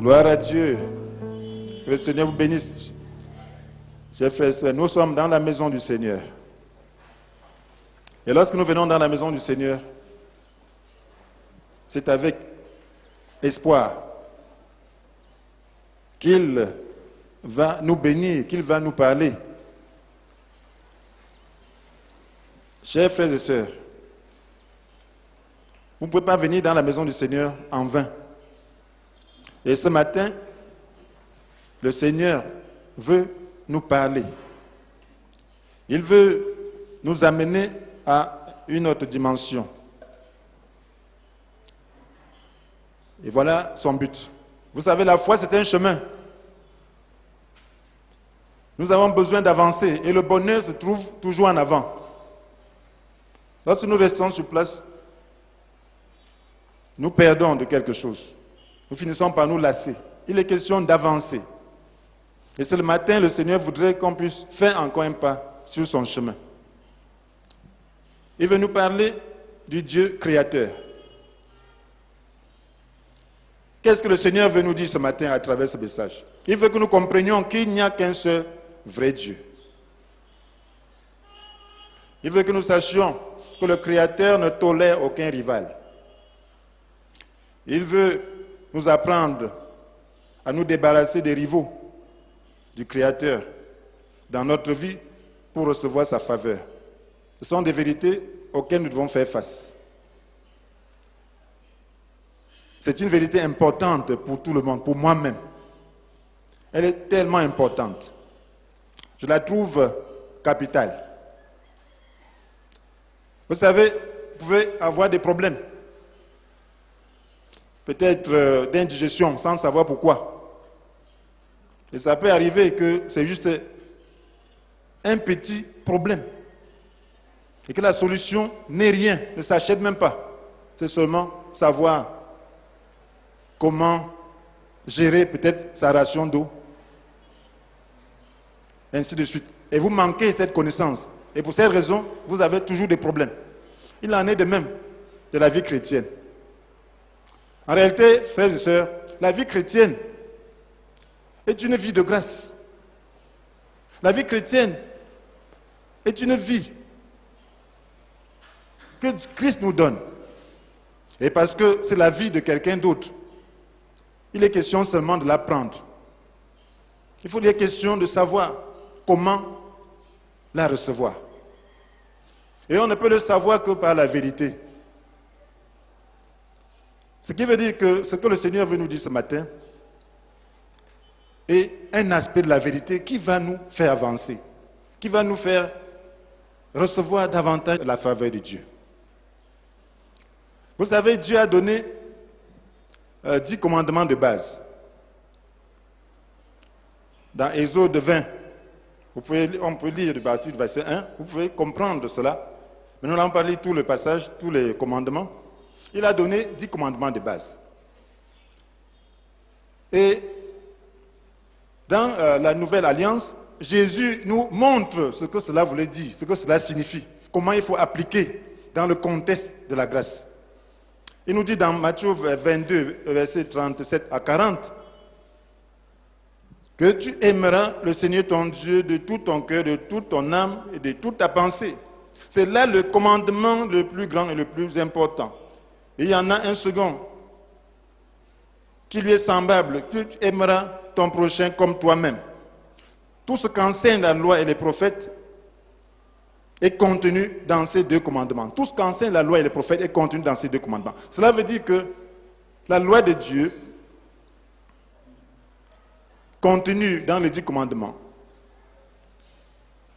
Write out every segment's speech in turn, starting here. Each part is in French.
Gloire à Dieu. Que le Seigneur vous bénisse. Chers frères et sœurs, nous sommes dans la maison du Seigneur. Et lorsque nous venons dans la maison du Seigneur, c'est avec espoir qu'il va nous bénir, qu'il va nous parler. Chers frères et sœurs, vous ne pouvez pas venir dans la maison du Seigneur en vain. Et ce matin, le Seigneur veut nous parler. Il veut nous amener à une autre dimension. Et voilà son but. Vous savez, la foi, c'est un chemin. Nous avons besoin d'avancer et le bonheur se trouve toujours en avant. Lorsque nous restons sur place, nous perdons de quelque chose. Nous finissons par nous lasser. Il est question d'avancer. Et ce matin, le Seigneur voudrait qu'on puisse faire encore un pas sur son chemin. Il veut nous parler du Dieu créateur. Qu'est-ce que le Seigneur veut nous dire ce matin à travers ce message? Il veut que nous comprenions qu'il n'y a qu'un seul vrai Dieu. Il veut que nous sachions que le Créateur ne tolère aucun rival. Il veut nous apprendre à nous débarrasser des rivaux du Créateur dans notre vie pour recevoir sa faveur. Ce sont des vérités auxquelles nous devons faire face. C'est une vérité importante pour tout le monde, pour moi-même. Elle est tellement importante. Je la trouve capitale. Vous savez, vous pouvez avoir des problèmes. Peut-être d'indigestion, sans savoir pourquoi. Et ça peut arriver que c'est juste un petit problème. Et que la solution n'est rien, ne s'achète même pas. C'est seulement savoir comment gérer peut-être sa ration d'eau. Ainsi de suite. Et vous manquez cette connaissance. Et pour cette raison, vous avez toujours des problèmes. Il en est de même de la vie chrétienne. En réalité, frères et sœurs, la vie chrétienne est une vie de grâce. La vie chrétienne est une vie que Christ nous donne. Et parce que c'est la vie de quelqu'un d'autre, il est question seulement de l'apprendre. Il est question de savoir comment la recevoir. Et on ne peut le savoir que par la vérité. Ce qui veut dire que ce que le Seigneur veut nous dire ce matin est un aspect de la vérité qui va nous faire avancer, qui va nous faire recevoir davantage la faveur de Dieu. Vous savez, Dieu a donné 10 commandements de base. Dans Exode 20, on peut lire de partir du verset 1, vous pouvez comprendre cela. Mais nous n'allons pas lire tout le passage, tous les commandements. Il a donné 10 commandements de base. Et dans la Nouvelle Alliance, Jésus nous montre ce que cela voulait dire, ce que cela signifie, comment il faut appliquer dans le contexte de la grâce. Il nous dit dans Matthieu 22, versets 37 à 40, que tu aimeras le Seigneur ton Dieu de tout ton cœur, de toute ton âme et de toute ta pensée. C'est là le commandement le plus grand et le plus important. Et il y en a un second qui lui est semblable. Tu aimeras ton prochain comme toi-même. Tout ce qu'enseignent la loi et les prophètes est contenu dans ces 2 commandements. Tout ce qu'enseignent la loi et les prophètes est contenu dans ces 2 commandements. Cela veut dire que la loi de Dieu, contenue dans les 10 commandements,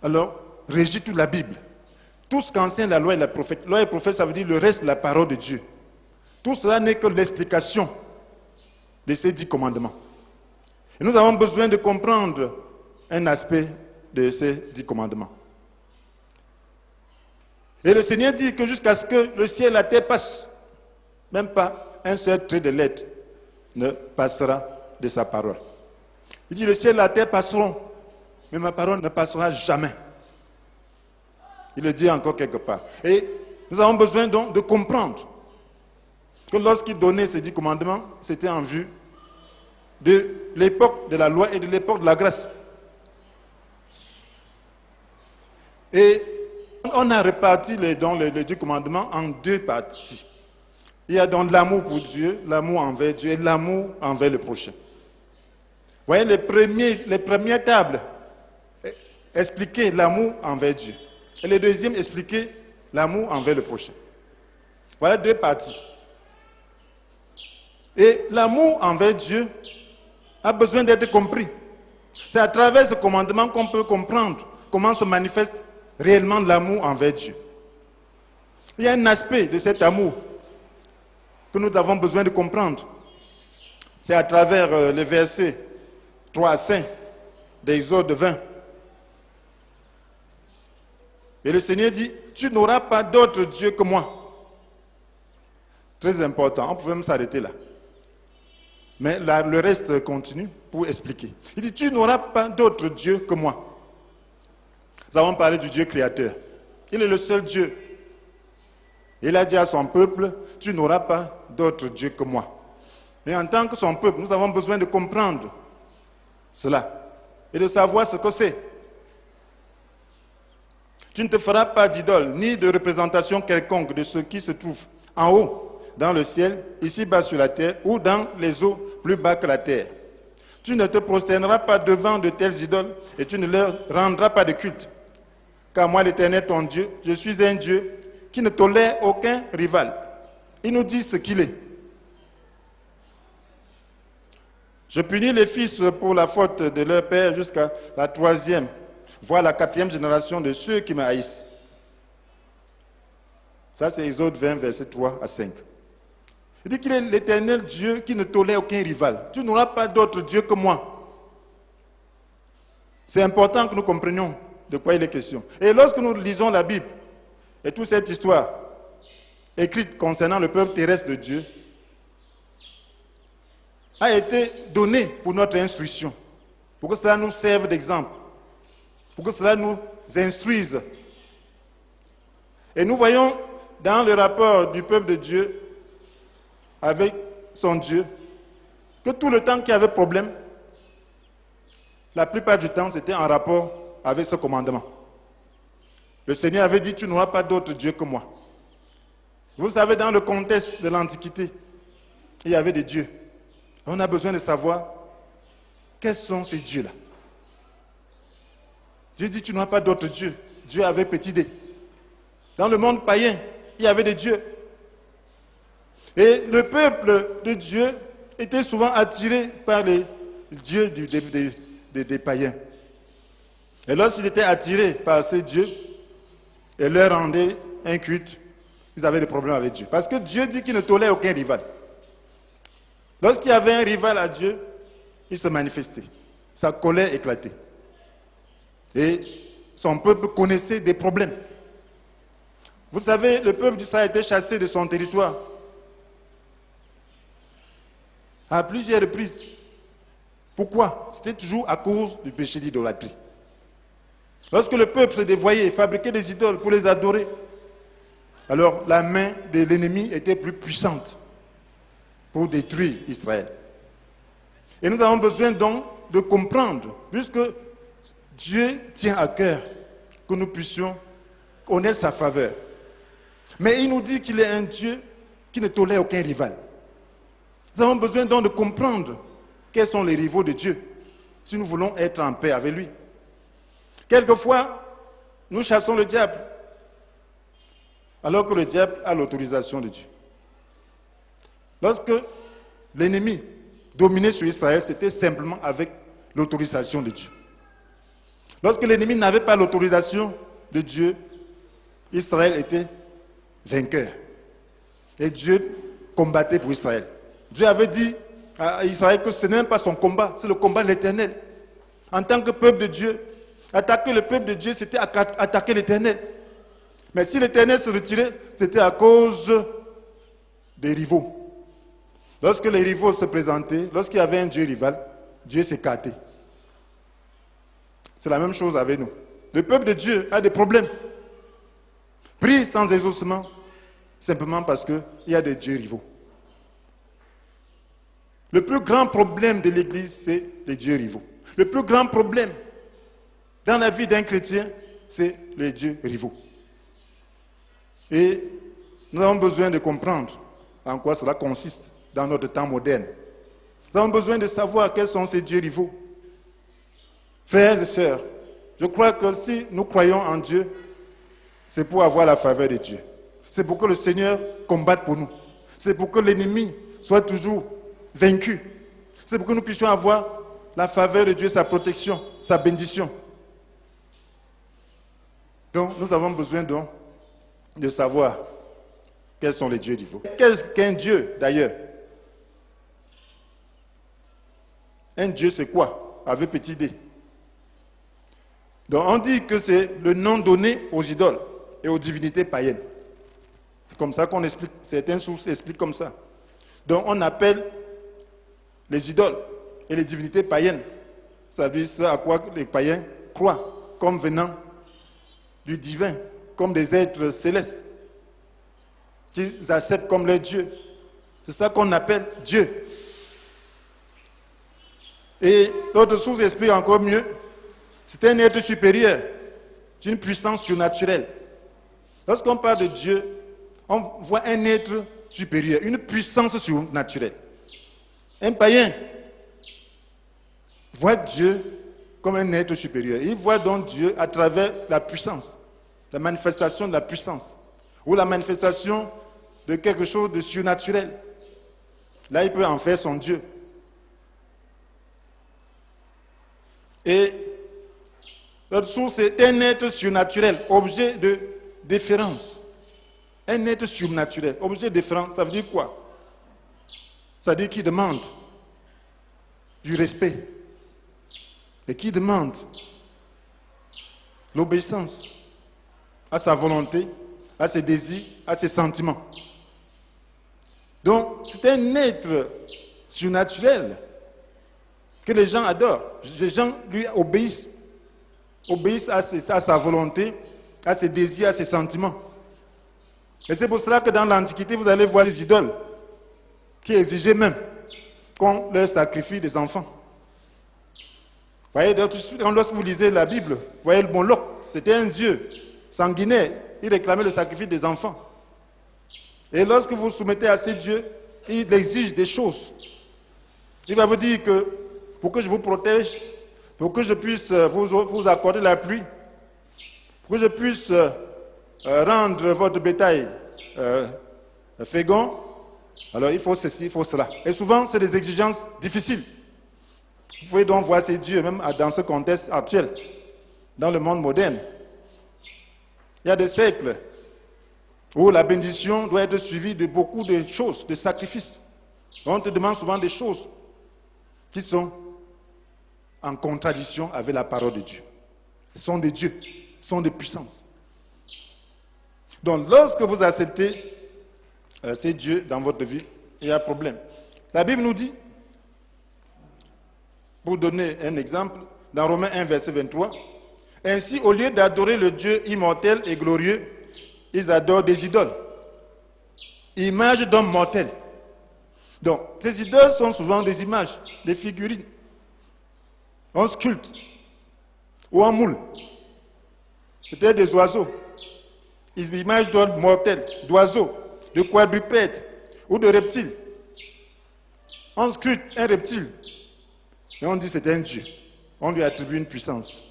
alors régit toute la Bible. Tout ce qu'enseignent la loi et les prophètes, ça veut dire le reste de la parole de Dieu. Tout cela n'est que l'explication de ces 10 commandements. Et nous avons besoin de comprendre un aspect de ces 10 commandements. Et le Seigneur dit que jusqu'à ce que le ciel et la terre passent, même pas un seul trait de lettre ne passera de sa parole. Il dit le ciel et la terre passeront, mais ma parole ne passera jamais. Il le dit encore quelque part. Et nous avons besoin donc de comprendre que lorsqu'il donnait ces 10 commandements, c'était en vue de l'époque de la loi et de l'époque de la grâce. Et on a réparti les 10 commandements en 2 parties. Il y a donc l'amour pour Dieu, l'amour envers Dieu et l'amour envers le prochain. Vous voyez, les premières tables expliquaient l'amour envers Dieu. Et les deuxièmes expliquaient l'amour envers le prochain. Voilà 2 parties. Et l'amour envers Dieu a besoin d'être compris. C'est à travers ce commandement qu'on peut comprendre comment se manifeste réellement l'amour envers Dieu. Il y a un aspect de cet amour que nous avons besoin de comprendre. C'est à travers les versets 3 à 5 d'Exode 20. Et le Seigneur dit, tu n'auras pas d'autre Dieu que moi. Très important, on pouvait même s'arrêter là. Mais là, le reste continue pour expliquer. Il dit, tu n'auras pas d'autre Dieu que moi. Nous avons parlé du Dieu créateur. Il est le seul Dieu. Il a dit à son peuple, tu n'auras pas d'autre Dieu que moi. Et en tant que son peuple, nous avons besoin de comprendre cela et de savoir ce que c'est. Tu ne te feras pas d'idole, ni de représentation quelconque de ce qui se trouve en haut, dans le ciel, ici-bas sur la terre, ou dans les eaux plus bas que la terre. Tu ne te prosterneras pas devant de telles idoles, et tu ne leur rendras pas de culte. Car moi, l'Éternel, ton Dieu, je suis un Dieu qui ne tolère aucun rival. Il nous dit ce qu'il est. Je punis les fils pour la faute de leur père jusqu'à la 3e, voire la 4e génération de ceux qui me haïssent. Ça, c'est Exode 20, versets 3 à 5. Il dit qu'il est l'Éternel Dieu qui ne tolère aucun rival. Tu n'auras pas d'autre Dieu que moi. C'est important que nous comprenions de quoi il est question. Et lorsque nous lisons la Bible et toute cette histoire écrite concernant le peuple terrestre de Dieu, a été donnée pour notre instruction, pour que cela nous serve d'exemple, pour que cela nous instruise. Et nous voyons dans le rapport du peuple de Dieu avec son Dieu que tout le temps qu'il y avait problème, la plupart du temps, c'était en rapport avec ce commandement. Le Seigneur avait dit, tu n'auras pas d'autre Dieu que moi. Vous savez, dans le contexte de l'Antiquité, il y avait des dieux. On a besoin de savoir quels sont ces dieux-là. Dieu dit, tu n'auras pas d'autre Dieu. Dieu avait petit d. Dans le monde païen, il y avait des dieux. Et le peuple de Dieu était souvent attiré par les dieux des païens. Et lorsqu'ils étaient attirés par ces dieux et leur rendaient un culte, ils avaient des problèmes avec Dieu. Parce que Dieu dit qu'il ne tolère aucun rival. Lorsqu'il y avait un rival à Dieu, il se manifestait. Sa colère éclatait. Et son peuple connaissait des problèmes. Vous savez, le peuple d'Israël a été chassé de son territoire à plusieurs reprises. Pourquoi? C'était toujours à cause du péché d'idolâtrie. Lorsque le peuple se dévoyait et fabriquait des idoles pour les adorer, alors la main de l'ennemi était plus puissante pour détruire Israël. Et nous avons besoin donc de comprendre, puisque Dieu tient à cœur que nous puissions connaître sa faveur. Mais il nous dit qu'il est un Dieu qui ne tolère aucun rival. Nous avons besoin donc de comprendre quels sont les rivaux de Dieu, si nous voulons être en paix avec lui. Quelquefois, nous chassons le diable, alors que le diable a l'autorisation de Dieu. Lorsque l'ennemi dominait sur Israël, c'était simplement avec l'autorisation de Dieu. Lorsque l'ennemi n'avait pas l'autorisation de Dieu, Israël était vainqueur. Et Dieu combattait pour Israël. Dieu avait dit à Israël que ce n'est même pas son combat, c'est le combat de l'Éternel. En tant que peuple de Dieu, attaquer le peuple de Dieu, c'était attaquer l'Éternel. Mais si l'Éternel se retirait, c'était à cause des rivaux. Lorsque les rivaux se présentaient, lorsqu'il y avait un Dieu rival, Dieu s'écartait. C'est la même chose avec nous. Le peuple de Dieu a des problèmes. Prie sans exaucement, simplement parce qu'il y a des dieux rivaux. Le plus grand problème de l'Église, c'est les dieux rivaux. Le plus grand problème dans la vie d'un chrétien, c'est les dieux rivaux. Et nous avons besoin de comprendre en quoi cela consiste dans notre temps moderne. Nous avons besoin de savoir quels sont ces dieux rivaux. Frères et sœurs, je crois que si nous croyons en Dieu, c'est pour avoir la faveur de Dieu. C'est pour que le Seigneur combatte pour nous. C'est pour que l'ennemi soit toujours vaincu. C'est pour que nous puissions avoir la faveur de Dieu, sa protection, sa bénédiction. Donc, nous avons besoin donc de savoir quels sont les dieux rivaux. Qu'est-ce qu'un Dieu, d'ailleurs? Un Dieu, c'est quoi? Avec petit d. Donc, on dit que c'est le nom donné aux idoles et aux divinités païennes. C'est comme ça qu'on explique. Certaines sources expliquent comme ça. Donc, on appelle les idoles et les divinités païennes. Ça veut dire ce à quoi les païens croient, comme venant du divin, comme des êtres célestes, qu'ils acceptent comme leur Dieu. C'est ça qu'on appelle Dieu. Et l'autre source explique encore mieux. C'est un être supérieur, d'une puissance surnaturelle. Lorsqu'on parle de Dieu, on voit un être supérieur, une puissance surnaturelle. Un païen voit Dieu comme un être supérieur. Il voit donc Dieu à travers la puissance, la manifestation de la puissance, ou la manifestation de quelque chose de surnaturel. Là, il peut en faire son Dieu. Et l'autre source, c'est un être surnaturel, objet de déférence. Un être surnaturel, objet de déférence, ça veut dire quoi? Ça veut dire qu'il demande du respect et qui demande l'obéissance à sa volonté, à ses désirs, à ses sentiments. Donc, c'est un être surnaturel que les gens adorent. Les gens lui obéissent à sa volonté, à ses désirs, à ses sentiments. Et c'est pour cela que dans l'Antiquité, vous allez voir des idoles qui exigeaient même qu'on leur sacrifie des enfants. Vous voyez, lorsque vous lisez la Bible, vous voyez le Moloch, c'était un dieu sanguinaire, il réclamait le sacrifice des enfants. Et lorsque vous vous soumettez à ces dieux, il exige des choses. Il va vous dire que pour que je vous protège, pour que je puisse vous accorder la pluie, pour que je puisse rendre votre bétail fécond, alors il faut ceci, il faut cela. Et souvent, c'est des exigences difficiles. Vous pouvez donc voir ces dieux, même dans ce contexte actuel, dans le monde moderne. Il y a des siècles où la bénédiction doit être suivie de beaucoup de choses, de sacrifices. On te demande souvent des choses qui sont en contradiction avec la parole de Dieu. Ce sont des dieux, ce sont des puissances. Donc, lorsque vous acceptez ces dieux dans votre vie, il y a un problème. La Bible nous dit, pour donner un exemple, dans Romains 1, verset 23, « Ainsi, au lieu d'adorer le Dieu immortel et glorieux, ils adorent des idoles, images d'hommes mortels. » Donc, ces idoles sont souvent des images, des figurines. On sculpte ou on moule. Peut-être des oiseaux. Des images d'hommes mortels, d'oiseaux, de quadrupèdes ou de reptiles. On sculpte un reptile et on dit c'est un dieu. On lui attribue une puissance.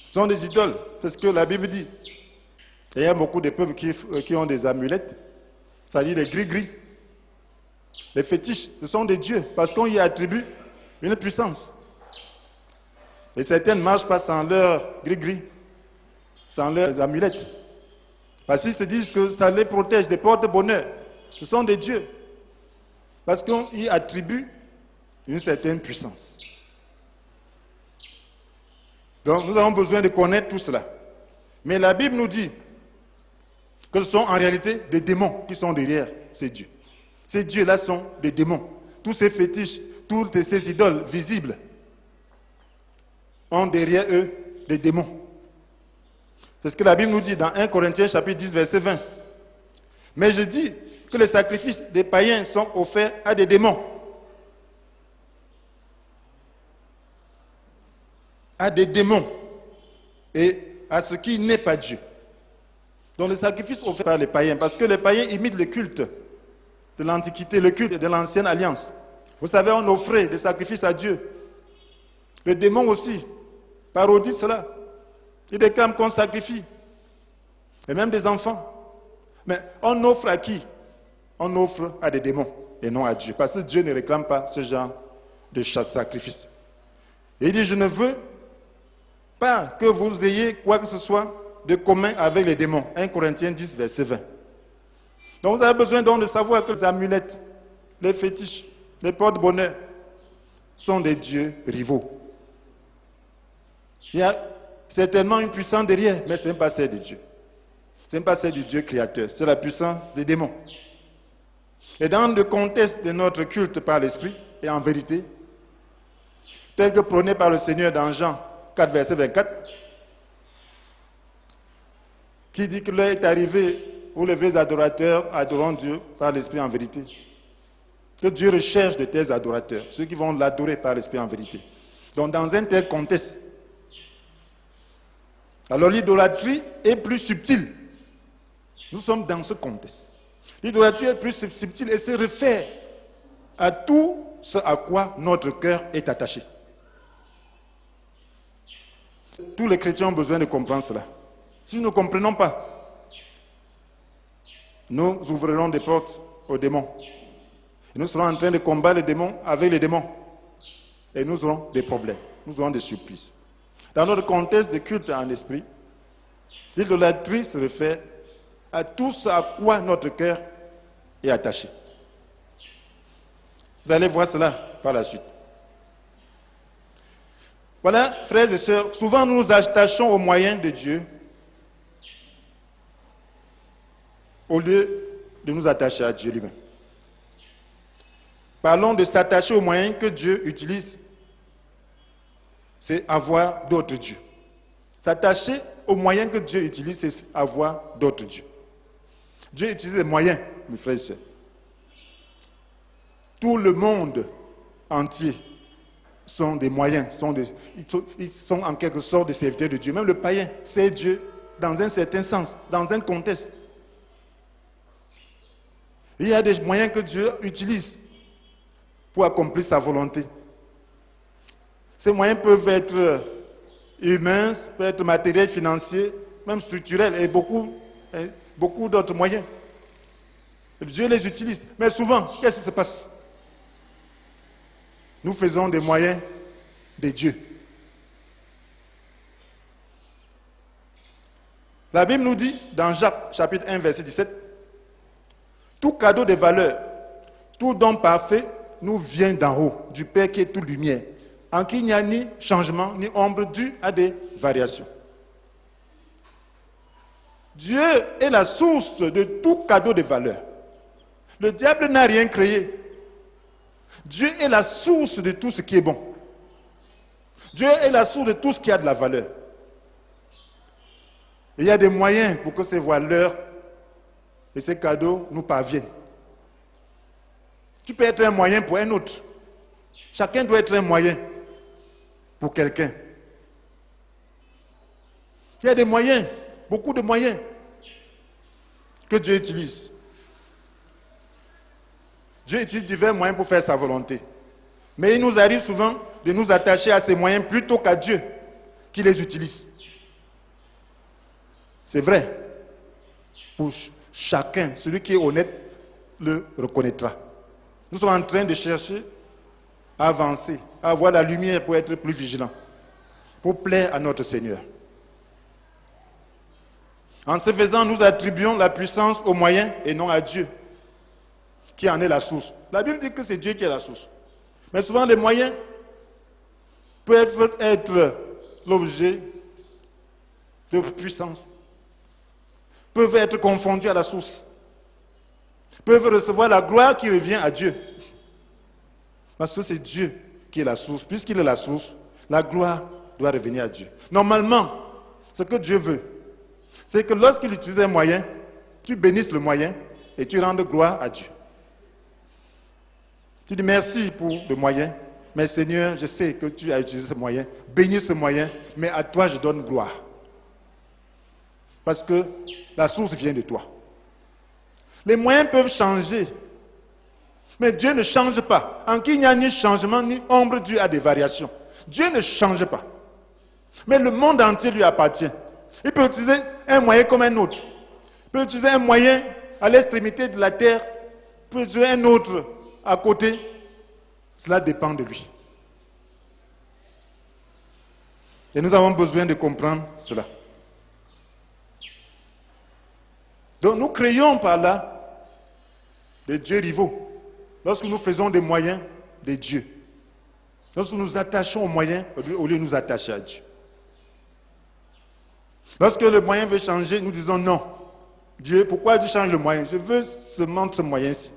Ce sont des idoles, c'est ce que la Bible dit. Et il y a beaucoup de peuples qui ont des amulettes, c'est-à-dire les gris-gris. Les fétiches, ce sont des dieux, parce qu'on y attribue une puissance. Et certains ne marchent pas sans leur gris-gris, sans leurs amulettes. Parce qu'ils se disent que ça les protège des porte-bonheur. Ce sont des dieux. Parce qu'on y attribue une certaine puissance. Donc nous avons besoin de connaître tout cela. Mais la Bible nous dit que ce sont en réalité des démons qui sont derrière ces dieux. Ces dieux-là sont des démons. Tous ces fétiches, toutes ces idoles visibles ont derrière eux des démons. C'est ce que la Bible nous dit dans 1 Corinthiens chapitre 10, verset 20. Mais je dis que les sacrifices des païens sont offerts à des démons. à des démons et à ce qui n'est pas Dieu. Donc les sacrifices offerts par les païens, parce que les païens imitent le culte de l'Antiquité, le culte de l'Ancienne Alliance. Vous savez, on offrait des sacrifices à Dieu. Les démons aussi parodient cela. Ils réclament qu'on sacrifie. Et même des enfants. Mais on offre à qui? On offre à des démons et non à Dieu. Parce que Dieu ne réclame pas ce genre de sacrifice. Et il dit, je ne veux pas que vous ayez quoi que ce soit de commun avec les démons. 1 Corinthiens 10, verset 20. Donc vous avez besoin donc de savoir que les amulettes, les fétiches, les porte-bonheur sont des dieux rivaux. Il y a certainement une puissance derrière, mais ce n'est pas celle de Dieu. Ce n'est pas celle du Dieu créateur, c'est la puissance des démons. Et dans le contexte de notre culte par l'Esprit et en vérité, tel que prôné par le Seigneur dans Jean 4, verset 24, qui dit que l'heure est arrivée où les vrais adorateurs adoreront Dieu par l'Esprit en vérité. Que Dieu recherche de tels adorateurs, ceux qui vont l'adorer par l'Esprit en vérité. Donc dans un tel contexte, alors l'idolâtrie est plus subtile. Nous sommes dans ce contexte. L'idolâtrie est plus subtile et se réfère à tout ce à quoi notre cœur est attaché. Tous les chrétiens ont besoin de comprendre cela. Si nous ne comprenons pas, nous ouvrirons des portes aux démons. Et nous serons en train de combattre les démons avec les démons. Et nous aurons des problèmes, nous aurons des surprises. Dans notre contexte de culte en esprit, l'idolâtrie se réfère à tout ce à quoi notre cœur est attaché. Vous allez voir cela par la suite. Voilà, frères et sœurs, souvent nous nous attachons aux moyens de Dieu au lieu de nous attacher à Dieu lui-même. Parlons de s'attacher aux moyens que Dieu utilise, c'est avoir d'autres dieux. S'attacher aux moyens que Dieu utilise, c'est avoir d'autres dieux. Dieu utilise les moyens, mes frères et sœurs. Tout le monde entier sont des moyens, ils sont en quelque sorte des serviteurs de Dieu. Même le païen, c'est Dieu dans un certain sens, dans un contexte. Il y a des moyens que Dieu utilise pour accomplir sa volonté. Ces moyens peuvent être humains, peuvent être matériels, financiers, même structurels et beaucoup d'autres moyens. Dieu les utilise. Mais souvent, qu'est-ce qui se passe? Nous faisons des moyens de Dieu. La Bible nous dit, dans Jacques, chapitre 1, verset 17, « Tout cadeau de valeur, tout don parfait, nous vient d'en haut, du Père qui est toute lumière, en qui il n'y a ni changement, ni ombre due à des variations. » Dieu est la source de tout cadeau de valeur. Le diable n'a rien créé. Dieu est la source de tout ce qui est bon. Dieu est la source de tout ce qui a de la valeur. Et il y a des moyens pour que ces valeurs et ces cadeaux nous parviennent. Tu peux être un moyen pour un autre. Chacun doit être un moyen pour quelqu'un. Il y a des moyens, beaucoup de moyens que Dieu utilise. Dieu utilise divers moyens pour faire sa volonté. Mais il nous arrive souvent de nous attacher à ces moyens plutôt qu'à Dieu qui les utilise. C'est vrai. Pour chacun, celui qui est honnête le reconnaîtra. Nous sommes en train de chercher à avancer, à avoir la lumière pour être plus vigilants, pour plaire à notre Seigneur. En ce faisant, nous attribuons la puissance aux moyens et non à Dieu, qui en est la source. La Bible dit que c'est Dieu qui est la source. Mais souvent, les moyens peuvent être l'objet de puissance, peuvent être confondus à la source, peuvent recevoir la gloire qui revient à Dieu. Parce que c'est Dieu qui est la source. Puisqu'il est la source, la gloire doit revenir à Dieu. Normalement, ce que Dieu veut, c'est que lorsqu'il utilise un moyen, tu bénisses le moyen et tu rendes gloire à Dieu. Tu dis merci pour le moyen, mais Seigneur, je sais que tu as utilisé ce moyen, bénis ce moyen, mais à toi je donne gloire. Parce que la source vient de toi. Les moyens peuvent changer, mais Dieu ne change pas. En qui il n'y a ni changement, ni ombre due à des variations. Dieu ne change pas. Mais le monde entier lui appartient. Il peut utiliser un moyen comme un autre. Il peut utiliser un moyen à l'extrémité de la terre. Il peut utiliser un autre à côté. Cela dépend de lui. Et nous avons besoin de comprendre cela. Donc nous créons par là des dieux rivaux. Lorsque nous faisons des moyens des dieux. Lorsque nous nous attachons aux moyens au lieu de nous attacher à Dieu. Lorsque le moyen veut changer, nous disons non. Dieu, pourquoi tu changes le moyen? Je veux seulement ce moyen-ci.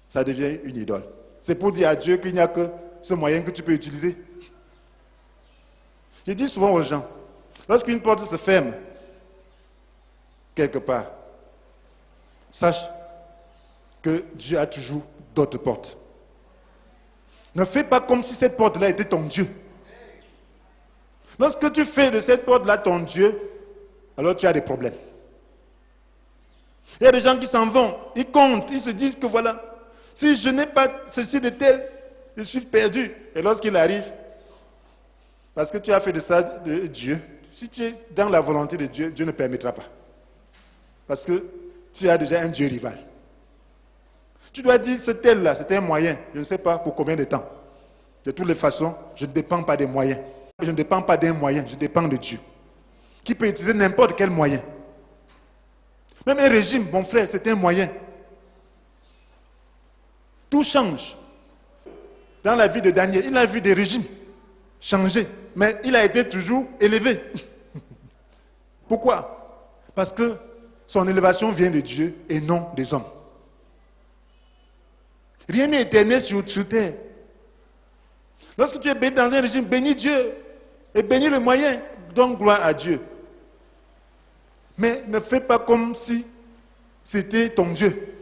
Ça devient une idole. C'est pour dire à Dieu qu'il n'y a que ce moyen que tu peux utiliser. Je dis souvent aux gens, lorsqu'une porte se ferme, quelque part, sache que Dieu a toujours d'autres portes. Ne fais pas comme si cette porte-là était ton Dieu. Lorsque tu fais de cette porte-là ton Dieu, alors tu as des problèmes. Il y a des gens qui s'en vont, ils comptent, ils se disent que voilà, si je n'ai pas ceci de tel, je suis perdu. Et lorsqu'il arrive, parce que tu as fait de ça de Dieu, si tu es dans la volonté de Dieu, Dieu ne permettra pas. Parce que tu as déjà un Dieu rival. Tu dois dire, ce tel-là, c'est un moyen, je ne sais pas pour combien de temps. De toutes les façons, je ne dépends pas des moyens. Je ne dépends pas d'un moyen, je dépends de Dieu. Qui peut utiliser n'importe quel moyen. Même un régime, mon frère, c'est un moyen. Tout change. Dans la vie de Daniel, il a vu des régimes changer, mais il a été toujours élevé. Pourquoi? Parce que son élévation vient de Dieu et non des hommes. Rien n'est éternel sur terre. Lorsque tu es béni dans un régime, bénis Dieu et bénis le moyen, donne gloire à Dieu. Mais ne fais pas comme si c'était ton Dieu.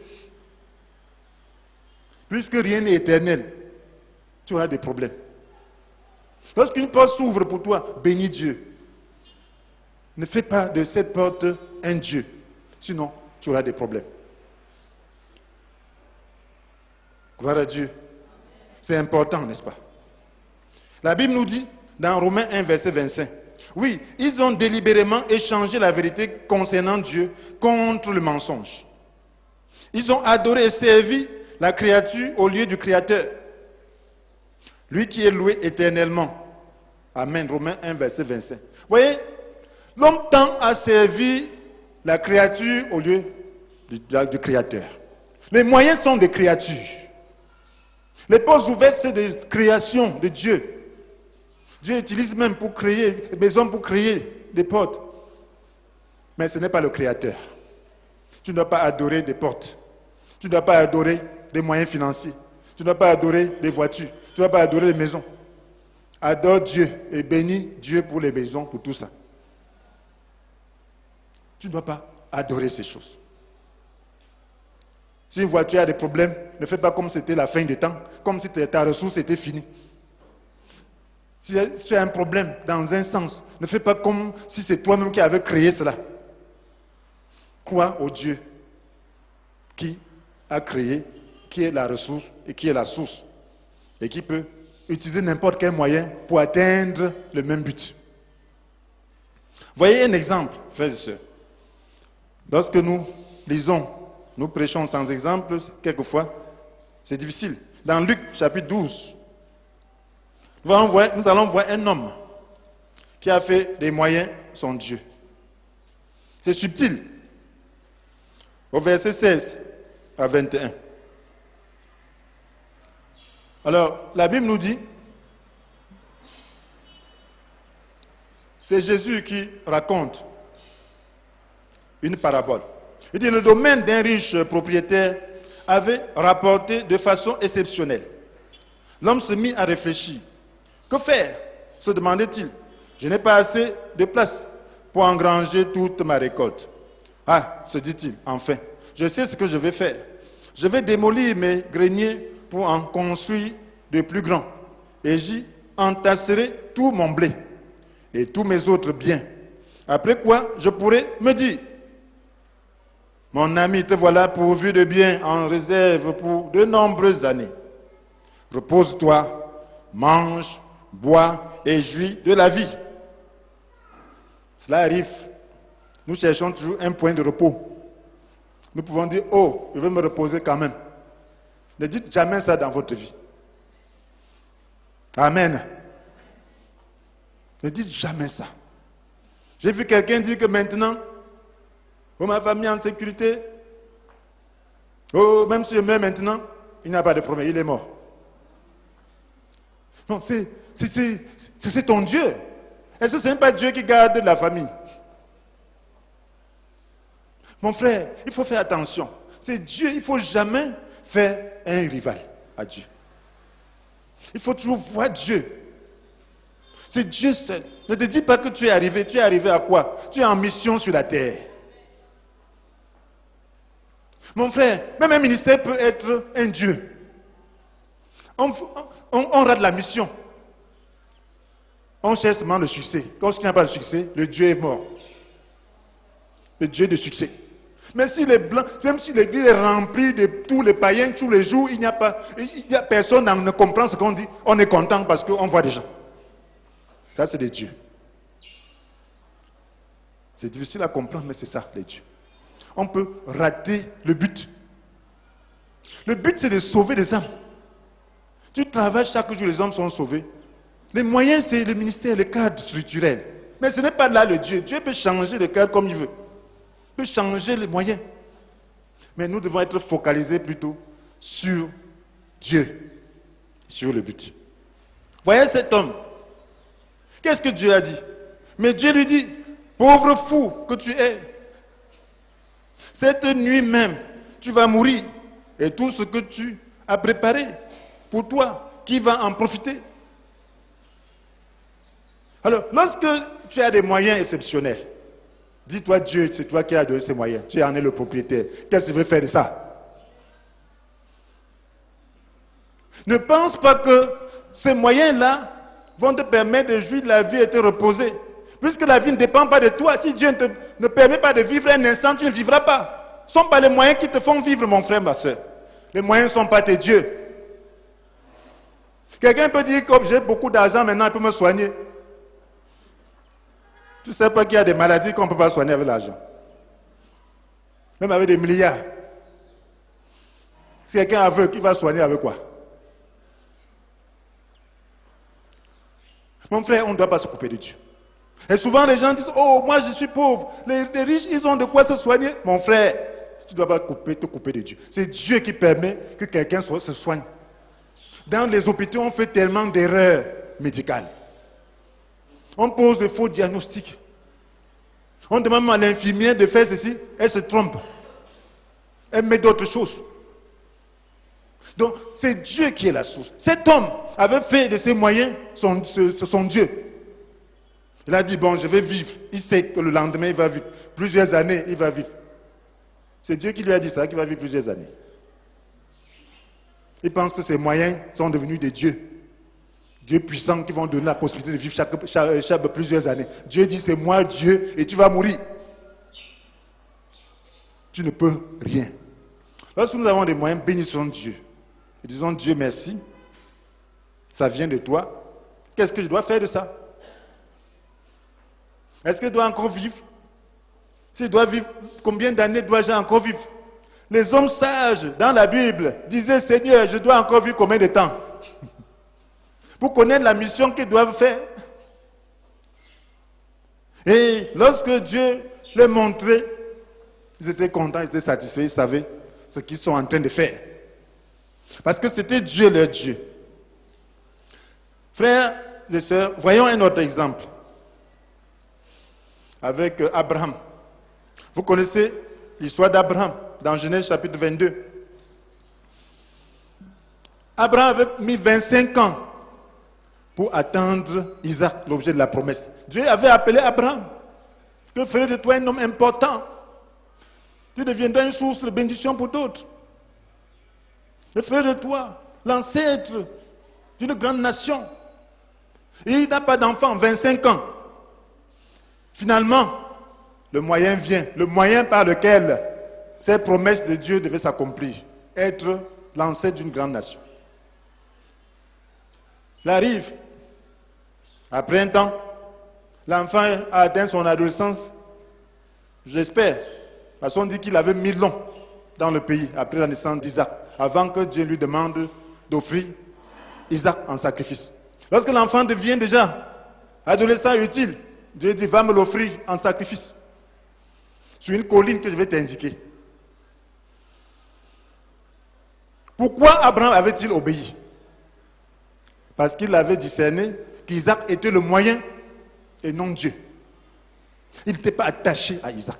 Puisque rien n'est éternel, tu auras des problèmes. Lorsqu'une porte s'ouvre pour toi, bénis Dieu. Ne fais pas de cette porte un Dieu. Sinon, tu auras des problèmes. Gloire à Dieu. C'est important, n'est-ce pas? La Bible nous dit, dans Romains 1, verset 25, oui, ils ont délibérément échangé la vérité concernant Dieu contre le mensonge. Ils ont adoré et servi la créature au lieu du Créateur. Lui qui est loué éternellement. Amen. Romains 1, verset 25. Vous voyez, l'homme tend à servir la créature au lieu du Créateur. Les moyens sont des créatures. Les portes ouvertes, c'est des créations de Dieu. Dieu utilise même pour créer des hommes, pour créer des portes. Mais ce n'est pas le Créateur. Tu ne dois pas adorer des portes. Tu ne dois pas adorer des moyens financiers. Tu ne dois pas adorer des voitures. Tu ne dois pas adorer les maisons. Adore Dieu et bénis Dieu pour les maisons, pour tout ça. Tu ne dois pas adorer ces choses. Si une voiture a des problèmes, ne fais pas comme c'était la fin du temps, comme si ta ressource était finie. Si tu as un problème dans un sens, ne fais pas comme si c'est toi-même qui avais créé cela. Crois au Dieu qui a créé, qui est la ressource et qui est la source et qui peut utiliser n'importe quel moyen pour atteindre le même but. Voyez un exemple, frères et sœurs. Lorsque nous lisons, nous prêchons sans exemple, quelquefois, c'est difficile. Dans Luc, chapitre 12, nous allons voir un homme qui a fait des moyens son Dieu. C'est subtil. Au verset 16 à 21. Alors, la Bible nous dit, c'est Jésus qui raconte une parabole. Il dit, le domaine d'un riche propriétaire avait rapporté de façon exceptionnelle. L'homme se mit à réfléchir. Que faire? Se demandait-il. Je n'ai pas assez de place pour engranger toute ma récolte. Ah, se dit-il, enfin, je sais ce que je vais faire. Je vais démolir mes greniers pour en construire de plus grand, et j'y entasserai tout mon blé et tous mes autres biens. Après quoi, je pourrai me dire, mon ami, te voilà pourvu de biens en réserve pour de nombreuses années. Repose-toi, mange, bois et jouis de la vie. Cela arrive. Nous cherchons toujours un point de repos. Nous pouvons dire, oh, je vais me reposer quand même. Ne dites jamais ça dans votre vie. Amen. Ne dites jamais ça. J'ai vu quelqu'un dire que maintenant, oh, ma famille est en sécurité. Oh, même si je meurs maintenant, il n'y a pas de problème, il est mort. Non, c'est ton Dieu. Est-ce que ce n'est pas Dieu qui garde la famille? Mon frère, il faut faire attention. C'est Dieu, il ne faut jamais faire un rival à Dieu. Il faut toujours voir Dieu. C'est Dieu seul. Ne te dis pas que tu es arrivé. Tu es arrivé à quoi? Tu es en mission sur la terre. Mon frère, même un ministère peut être un Dieu. On rate la mission. On cherche seulement le succès. Quand il n'y a pas de succès, le Dieu est mort. Le Dieu de succès. Mais si les blancs, même si l'église est remplie de tous les païens tous les jours, il n'y a personne qui ne comprend ce qu'on dit. On est content parce qu'on voit des gens. Ça, c'est des dieux. C'est difficile à comprendre, mais c'est ça, les dieux. On peut rater le but. Le but, c'est de sauver des âmes. Tu travailles chaque jour, les hommes sont sauvés. Les moyens, c'est le ministère, le cadre structurel. Mais ce n'est pas là le Dieu. Dieu peut changer le cadre comme il veut. Il peut changer les moyens. Mais nous devons être focalisés plutôt sur Dieu, sur le but. Voyez cet homme. Qu'est-ce que Dieu a dit? Mais Dieu lui dit, pauvre fou que tu es, cette nuit même, tu vas mourir. Et tout ce que tu as préparé pour toi, qui va en profiter? Alors, lorsque tu as des moyens exceptionnels, dis-toi, Dieu, c'est toi qui as donné ces moyens. Tu en es le propriétaire. Qu'est-ce que tu veux faire de ça? Ne pense pas que ces moyens-là vont te permettre de jouir de la vie et te reposer. Puisque la vie ne dépend pas de toi. Si Dieu ne permet pas de vivre un instant, tu ne vivras pas. Ce ne sont pas les moyens qui te font vivre, mon frère, ma soeur. Les moyens ne sont pas tes dieux. Quelqu'un peut dire que j'ai beaucoup d'argent maintenant, il peut me soigner. Tu ne sais pas qu'il y a des maladies qu'on ne peut pas soigner avec l'argent. Même avec des milliards. Si quelqu'un est aveugle, qui va soigner avec quoi? Mon frère, on ne doit pas se couper de Dieu. Et souvent les gens disent, oh, moi je suis pauvre. Les riches, ils ont de quoi se soigner. Mon frère, si tu ne dois pas te couper de Dieu. C'est Dieu qui permet que quelqu'un se soigne. Dans les hôpitaux, on fait tellement d'erreurs médicales. On pose de faux diagnostics. On demande à l'infirmière de faire ceci, elle se trompe. Elle met d'autres choses. Donc, c'est Dieu qui est la source. Cet homme avait fait de ses moyens son Dieu. Il a dit, bon, je vais vivre. Il sait que le lendemain, il va vivre. Plusieurs années, il va vivre. C'est Dieu qui lui a dit ça, qu'il va vivre plusieurs années. Il pense que ses moyens sont devenus des dieux. Dieu puissant qui vont donner la possibilité de vivre plusieurs années. Dieu dit, c'est moi Dieu et tu vas mourir. Tu ne peux rien. Lorsque nous avons des moyens, bénissons Dieu. Et disons, Dieu merci, ça vient de toi. Qu'est-ce que je dois faire de ça? Est-ce que je dois encore vivre? Si je dois vivre, combien d'années dois-je encore vivre? Les hommes sages dans la Bible disaient, Seigneur, je dois encore vivre combien de temps? Pour connaître la mission qu'ils doivent faire. Et lorsque Dieu leur montrait, ils étaient contents, ils étaient satisfaits, ils savaient ce qu'ils sont en train de faire. Parce que c'était Dieu leur Dieu. Frères et sœurs, voyons un autre exemple. Avec Abraham. Vous connaissez l'histoire d'Abraham dans Genèse chapitre 22. Abraham avait mis 25 ans pour attendre Isaac, l'objet de la promesse. Dieu avait appelé Abraham. Que ferait de toi un homme important? Tu deviendras une source de bénédiction pour d'autres. Que ferait de toi l'ancêtre d'une grande nation. Et il n'a pas d'enfant, 25 ans. Finalement, le moyen vient, le moyen par lequel cette promesse de Dieu devait s'accomplir, être l'ancêtre d'une grande nation. Il arrive, après un temps, l'enfant a atteint son adolescence, j'espère, parce qu'on dit qu'il avait 1000 ans dans le pays après la naissance d'Isaac, avant que Dieu lui demande d'offrir Isaac en sacrifice. Lorsque l'enfant devient déjà adolescent utile, Dieu dit, va me l'offrir en sacrifice sur une colline que je vais t'indiquer. Pourquoi Abraham avait-il obéi? Parce qu'il avait discerné qu'Isaac était le moyen et non Dieu. Il n'était pas attaché à Isaac.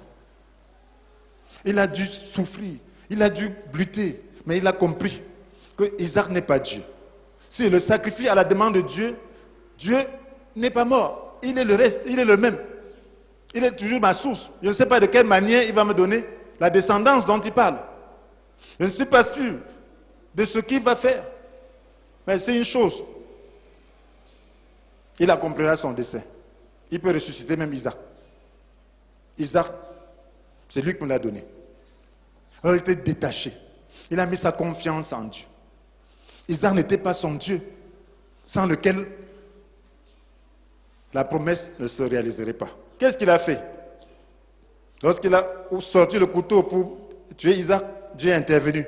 Il a dû souffrir, il a dû lutter, mais il a compris que Isaac n'est pas Dieu. Si le sacrifice à la demande de Dieu, Dieu n'est pas mort. Il est le reste, il est le même. Il est toujours ma source. Je ne sais pas de quelle manière il va me donner la descendance dont il parle. Je ne suis pas sûr de ce qu'il va faire. Mais c'est une chose. Il accomplira son dessein. Il peut ressusciter même Isaac. Isaac, c'est lui qui me l'a donné. Alors il était détaché. Il a mis sa confiance en Dieu. Isaac n'était pas son Dieu, sans lequel la promesse ne se réaliserait pas. Qu'est-ce qu'il a fait? Lorsqu'il a sorti le couteau pour tuer Isaac, Dieu est intervenu.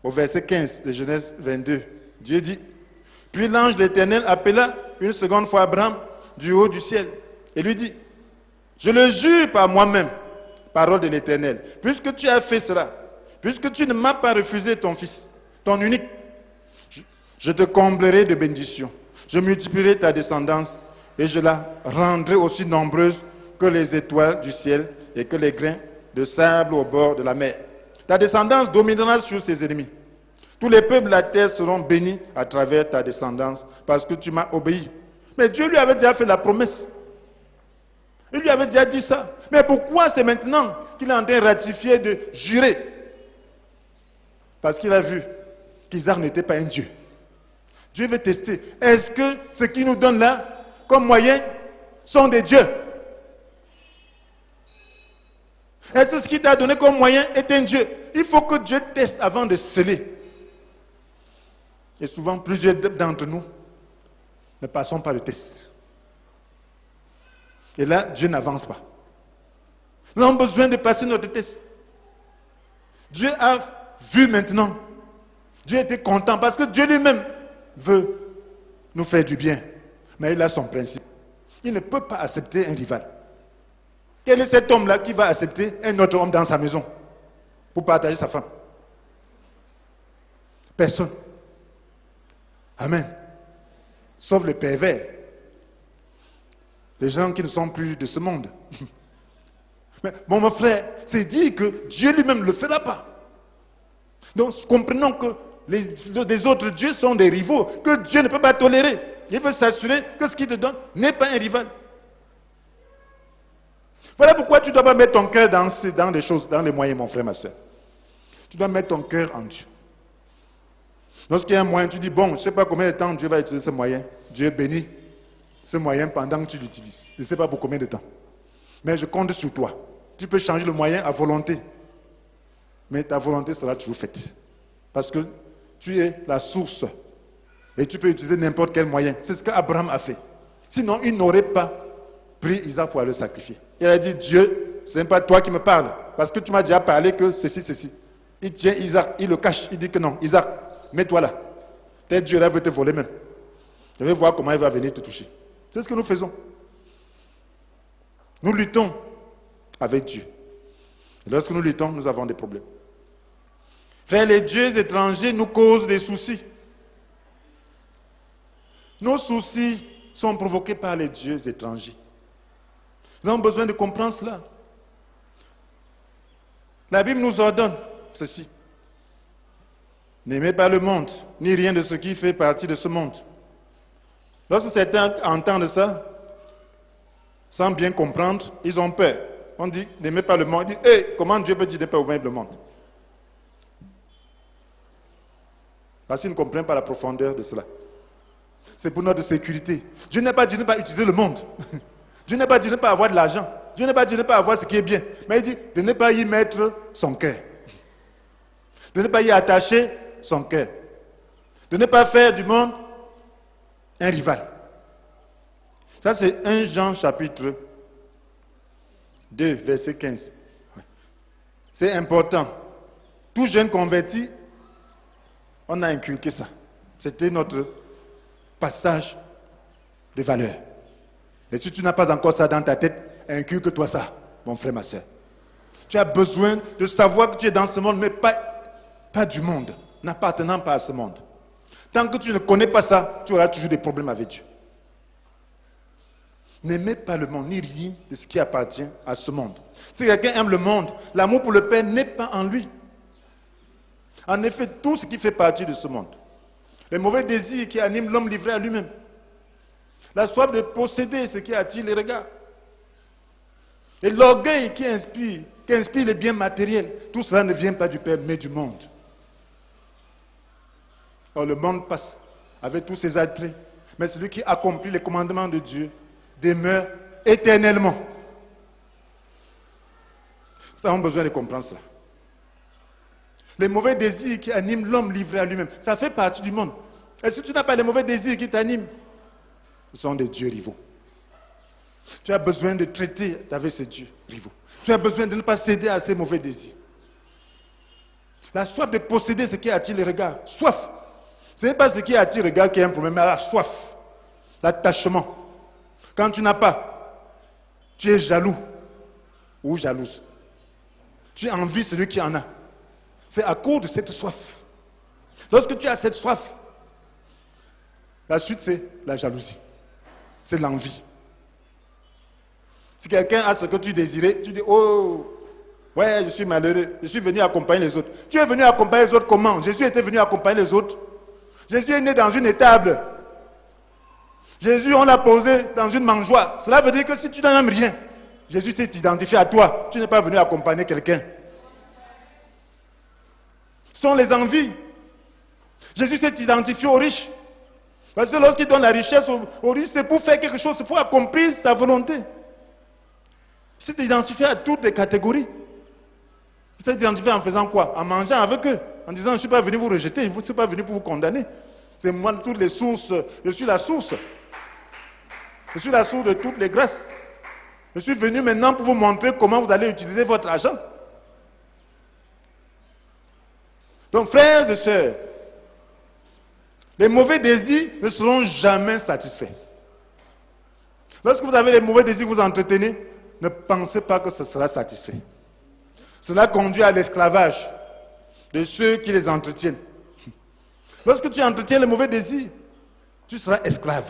Au verset 15 de Genèse 22, Dieu dit, « Puis l'ange de l'Éternel appela une seconde fois Abraham du haut du ciel et lui dit, « Je le jure par moi-même, parole de l'Éternel, puisque tu as fait cela, puisque tu ne m'as pas refusé ton fils, ton unique, je te comblerai de bénédictions, je multiplierai ta descendance et je la rendrai aussi nombreuse que les étoiles du ciel et que les grains de sable au bord de la mer. Ta descendance dominera sur ses ennemis. Tous les peuples de la terre seront bénis à travers ta descendance parce que tu m'as obéi. » Mais Dieu lui avait déjà fait la promesse. Il lui avait déjà dit ça. Mais pourquoi c'est maintenant qu'il est en train de ratifier, de jurer? Parce qu'il a vu qu'Isaac n'était pas un Dieu. Dieu veut tester. Est-ce que ce qu'il nous donne là, comme moyen, sont des dieux? Est-ce que ce qu'il t'a donné comme moyen est un Dieu? Il faut que Dieu teste avant de sceller. Et souvent, plusieurs d'entre nous ne passons pas le test. Et là, Dieu n'avance pas. Nous avons besoin de passer notre test. Dieu a vu maintenant. Dieu était content parce que Dieu lui-même veut nous faire du bien. Mais il a son principe. Il ne peut pas accepter un rival. Quel est cet homme-là qui va accepter un autre homme dans sa maison pour partager sa femme? Personne. Amen. Sauf les pervers. Les gens qui ne sont plus de ce monde. Mais bon, mon frère, c'est dire que Dieu lui-même ne le fera pas. Donc, comprenons que les autres dieux sont des rivaux, que Dieu ne peut pas tolérer. Il veut s'assurer que ce qu'il te donne n'est pas un rival. Voilà pourquoi tu ne dois pas mettre ton cœur dans les choses, dans les moyens, mon frère, ma soeur. Tu dois mettre ton cœur en Dieu. Lorsqu'il y a un moyen, tu dis, bon, je ne sais pas combien de temps Dieu va utiliser ce moyen. Dieu bénit ce moyen pendant que tu l'utilises. Je ne sais pas pour combien de temps. Mais je compte sur toi. Tu peux changer le moyen à volonté. Mais ta volonté sera toujours faite. Parce que tu es la source. Et tu peux utiliser n'importe quel moyen. C'est ce qu'Abraham a fait. Sinon, il n'aurait pas pris Isaac pour aller le sacrifier. Il a dit, Dieu, ce n'est pas toi qui me parles. Parce que tu m'as déjà parlé que ceci, ceci. Il tient Isaac, il le cache. Il dit que non, Isaac, mets-toi là. Peut-être Dieu là veut te voler même. Je vais voir comment il va venir te toucher. C'est ce que nous faisons. Nous luttons avec Dieu. Et lorsque nous luttons, nous avons des problèmes. Frères, les dieux étrangers nous causent des soucis. Nos soucis sont provoqués par les dieux étrangers. Nous avons besoin de comprendre cela. La Bible nous ordonne ceci. N'aimez pas le monde, ni rien de ce qui fait partie de ce monde. Lorsque certains entendent ça, sans bien comprendre, ils ont peur. On dit, n'aimez pas le monde. On dit, hey, comment Dieu peut dire de ne pas aimer le monde? Parce qu'ils ne comprennent pas la profondeur de cela. C'est pour notre sécurité. Dieu n'a pas dit de ne pas utiliser le monde. Dieu n'a pas dit de ne pas avoir de l'argent. Dieu n'a pas dit de ne pas avoir ce qui est bien. Mais il dit de ne pas y mettre son cœur. De ne pas y attacher son cœur. De ne pas faire du monde un rival. Ça, c'est 1 Jean chapitre 2, verset 15. C'est important. Tout jeune converti, on a inculqué ça. C'était notre passage de valeur. Et si tu n'as pas encore ça dans ta tête, inculque-toi ça, mon frère, ma soeur. Tu as besoin de savoir que tu es dans ce monde, mais pas du monde, n'appartenant pas à ce monde. Tant que tu ne connais pas ça, tu auras toujours des problèmes avec Dieu. N'aimez pas le monde, ni rien de ce qui appartient à ce monde. Si quelqu'un aime le monde, l'amour pour le Père n'est pas en lui. En effet, tout ce qui fait partie de ce monde, les mauvais désirs qui animent l'homme livré à lui-même, la soif de posséder ce qui attire les regards, et l'orgueil qui inspire les biens matériels, tout cela ne vient pas du Père, mais du monde. Or, le monde passe avec tous ses attraits, mais celui qui accomplit les commandements de Dieu demeure éternellement. Ça, on a besoin de comprendre cela. Les mauvais désirs qui animent l'homme livré à lui-même, ça fait partie du monde. Et si tu n'as pas les mauvais désirs qui t'animent, ce sont des dieux rivaux. Tu as besoin de traiter avec ces dieux rivaux. Tu as besoin de ne pas céder à ces mauvais désirs. La soif de posséder ce qui attire les regards. Soif. Ce n'est pas ce qui attire les regards qui est un problème, mais la soif. L'attachement. Quand tu n'as pas, tu es jaloux ou jalouse. Tu envies celui qui en a. C'est à cause de cette soif. Lorsque tu as cette soif, la suite c'est la jalousie. C'est l'envie. Si quelqu'un a ce que tu désirais, tu dis, oh, ouais, je suis malheureux, je suis venu accompagner les autres. Tu es venu accompagner les autres comment? Jésus était venu accompagner les autres. Jésus est né dans une étable. Jésus, on l'a posé dans une mangeoire. Cela veut dire que si tu n'en aimes rien, Jésus s'est identifié à toi. Tu n'es pas venu accompagner quelqu'un. Ce sont les envies. Jésus s'est identifié aux riches. Parce que lorsqu'il donne la richesse aux riches, c'est pour faire quelque chose, c'est pour accomplir sa volonté. Il s'est identifié à toutes les catégories. Il s'est identifié en faisant quoi? En mangeant avec eux. En disant, je ne suis pas venu vous rejeter, je ne suis pas venu pour vous condamner. C'est moi, toutes les sources, je suis la source. Je suis la source de toutes les grâces. Je suis venu maintenant pour vous montrer comment vous allez utiliser votre argent. Donc, frères et sœurs, les mauvais désirs ne seront jamais satisfaits. Lorsque vous avez les mauvais désirs que vous entretenez, ne pensez pas que ce sera satisfait. Cela conduit à l'esclavage de ceux qui les entretiennent. Lorsque tu entretiens les mauvais désirs, tu seras esclave.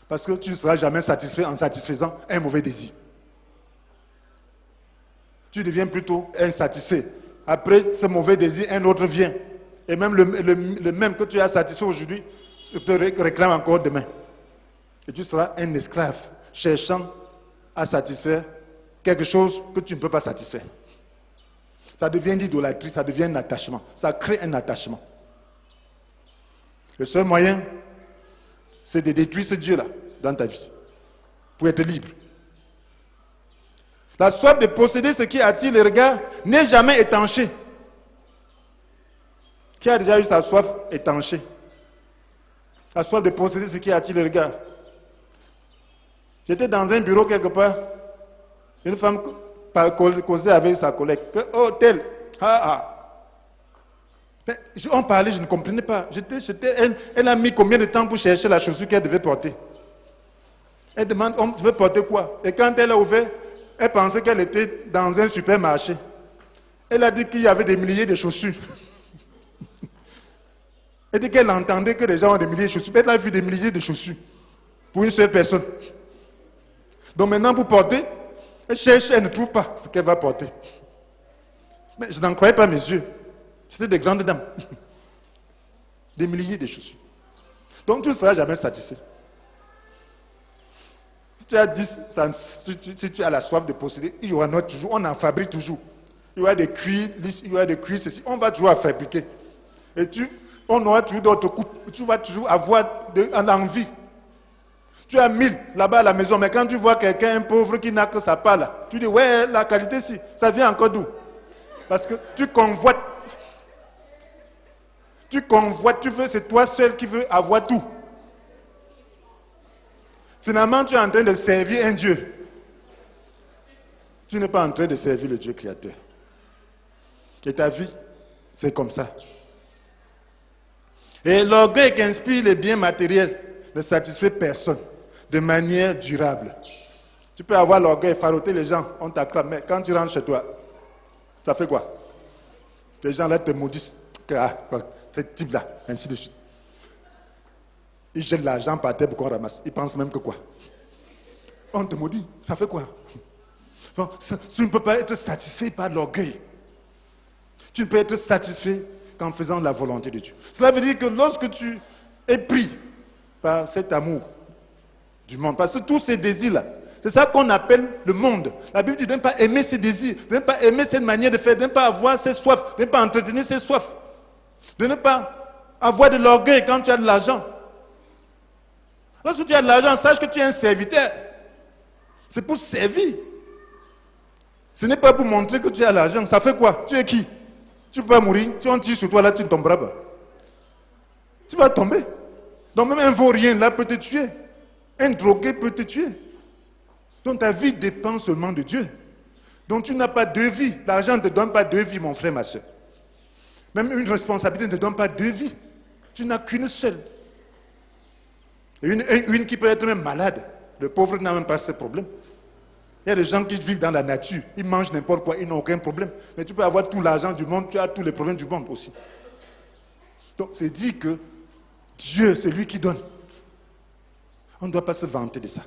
Parce que tu ne seras jamais satisfait en satisfaisant un mauvais désir. Tu deviens plutôt insatisfait. Après ce mauvais désir, un autre vient. Et même le même que tu as satisfait aujourd'hui, te réclame encore demain. Et tu seras un esclave, cherchant à satisfaire quelque chose que tu ne peux pas satisfaire. Ça devient l'idolâtrie, ça devient un attachement. Ça crée un attachement. Le seul moyen, c'est de détruire ce Dieu-là dans ta vie, pour être libre. La soif de posséder ce qui attire les regards n'est jamais étanchée. Qui a déjà eu sa soif étanchée? La soif de posséder ce qui attire les regards. J'étais dans un bureau quelque part, une femme causait avec sa collègue, que, oh tel, Mais on parlait, je ne comprenais pas. Elle a mis combien de temps pour chercher la chaussure qu'elle devait porter? Elle demande, on veut porter quoi? Et quand elle a ouvert, elle pensait qu'elle était dans un supermarché. Elle a dit qu'il y avait des milliers de chaussures. Elle dit qu'elle entendait que les gens ont des milliers de chaussures. Elle a vu des milliers de chaussures pour une seule personne. Donc maintenant, pour porter, elle cherche, elle ne trouve pas ce qu'elle va porter. Mais je n'en croyais pas mes yeux. C'était des grandes dames. Des milliers de chaussures. Donc tu ne seras jamais satisfait. Si tu as 10, si tu as la soif de posséder, il y aura notre toujours, on en fabrique toujours. Il y aura des cuirs lisses, il y aura des cuirs ceci, on va toujours en fabriquer. Et on aura toujours d'autres coupes. Tu vas toujours avoir en envie. Tu as 1000 là-bas à la maison, mais quand tu vois quelqu'un, un pauvre qui n'a que sa part là, tu dis, ouais, la qualité, si, ça vient encore d'où? Parce que tu convoites. Tu convoites, tu veux, c'est toi seul qui veux avoir tout. Finalement, tu es en train de servir un Dieu. Tu n'es pas en train de servir le Dieu créateur. Et ta vie, c'est comme ça. Et l'orgueil qui inspire les biens matériels ne satisfait personne de manière durable. Tu peux avoir l'orgueil, faroter les gens, on t'acclame, mais quand tu rentres chez toi, ça fait quoi? Les gens là te maudissent. Ce type-là, ainsi de suite. Ils jettent l'argent par terre pour qu'on ramasse. Ils pensent même que quoi? On te maudit, ça fait quoi? Donc, tu ne peux pas être satisfait par l'orgueil. Tu ne peux être satisfait qu'en faisant la volonté de Dieu. Cela veut dire que lorsque tu es pris par cet amour du monde, parce que tous ces désirs-là, c'est ça qu'on appelle le monde. La Bible dit de ne pas aimer ses désirs, de ne pas aimer cette manière de faire, de ne pas avoir ses soifs, de ne pas entretenir ses soifs, de ne pas avoir de l'orgueil quand tu as de l'argent. Lorsque tu as de l'argent, sache que tu es un serviteur. C'est pour servir. Ce n'est pas pour montrer que tu as l'argent. Ça fait quoi? Tu es qui? Tu peux pas mourir. Si on tire sur toi, là, tu ne tomberas pas. Tu vas tomber. Donc même un vaurien, là, peut te tuer. Un drogué peut te tuer. Donc ta vie dépend seulement de Dieu. Donc tu n'as pas deux vies. L'argent ne te donne pas deux vies, mon frère, ma soeur. Même une responsabilité ne te donne pas deux vies. Tu n'as qu'une seule. Et une qui peut être même malade. Le pauvre n'a même pas ce problème. Il y a des gens qui vivent dans la nature. Ils mangent n'importe quoi, ils n'ont aucun problème. Mais tu peux avoir tout l'argent du monde, tu as tous les problèmes du monde aussi. Donc c'est dit que Dieu, c'est lui qui donne. On ne doit pas se vanter de ça.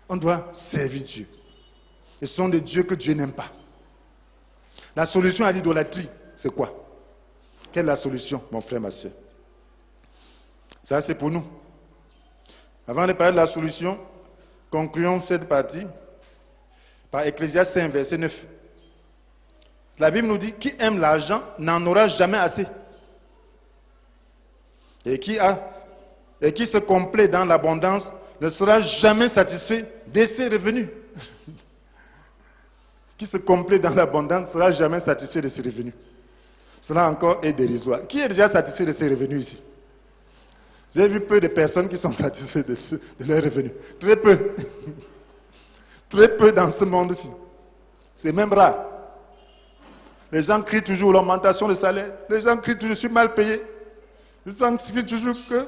On doit servir Dieu. Et ce sont des dieux que Dieu n'aime pas. La solution à l'idolâtrie, c'est quoi? Quelle est la solution, mon frère, ma soeur? Ça, c'est pour nous. Avant de parler de la solution, concluons cette partie par Ecclésiaste 5, verset 9. La Bible nous dit, qui aime l'argent n'en aura jamais assez. Et qui se complaît dans l'abondance ne sera jamais satisfait de ses revenus. Qui se complaît dans l'abondance ne sera jamais satisfait de ses revenus. Cela encore est dérisoire. Qui est déjà satisfait de ses revenus ici? J'ai vu peu de personnes qui sont satisfaites de leurs revenus. Très peu. Très peu dans ce monde-ci. C'est même rare. Les gens crient toujours l'augmentation de salaire. Les gens crient toujours, je suis mal payé. Les gens crient toujours que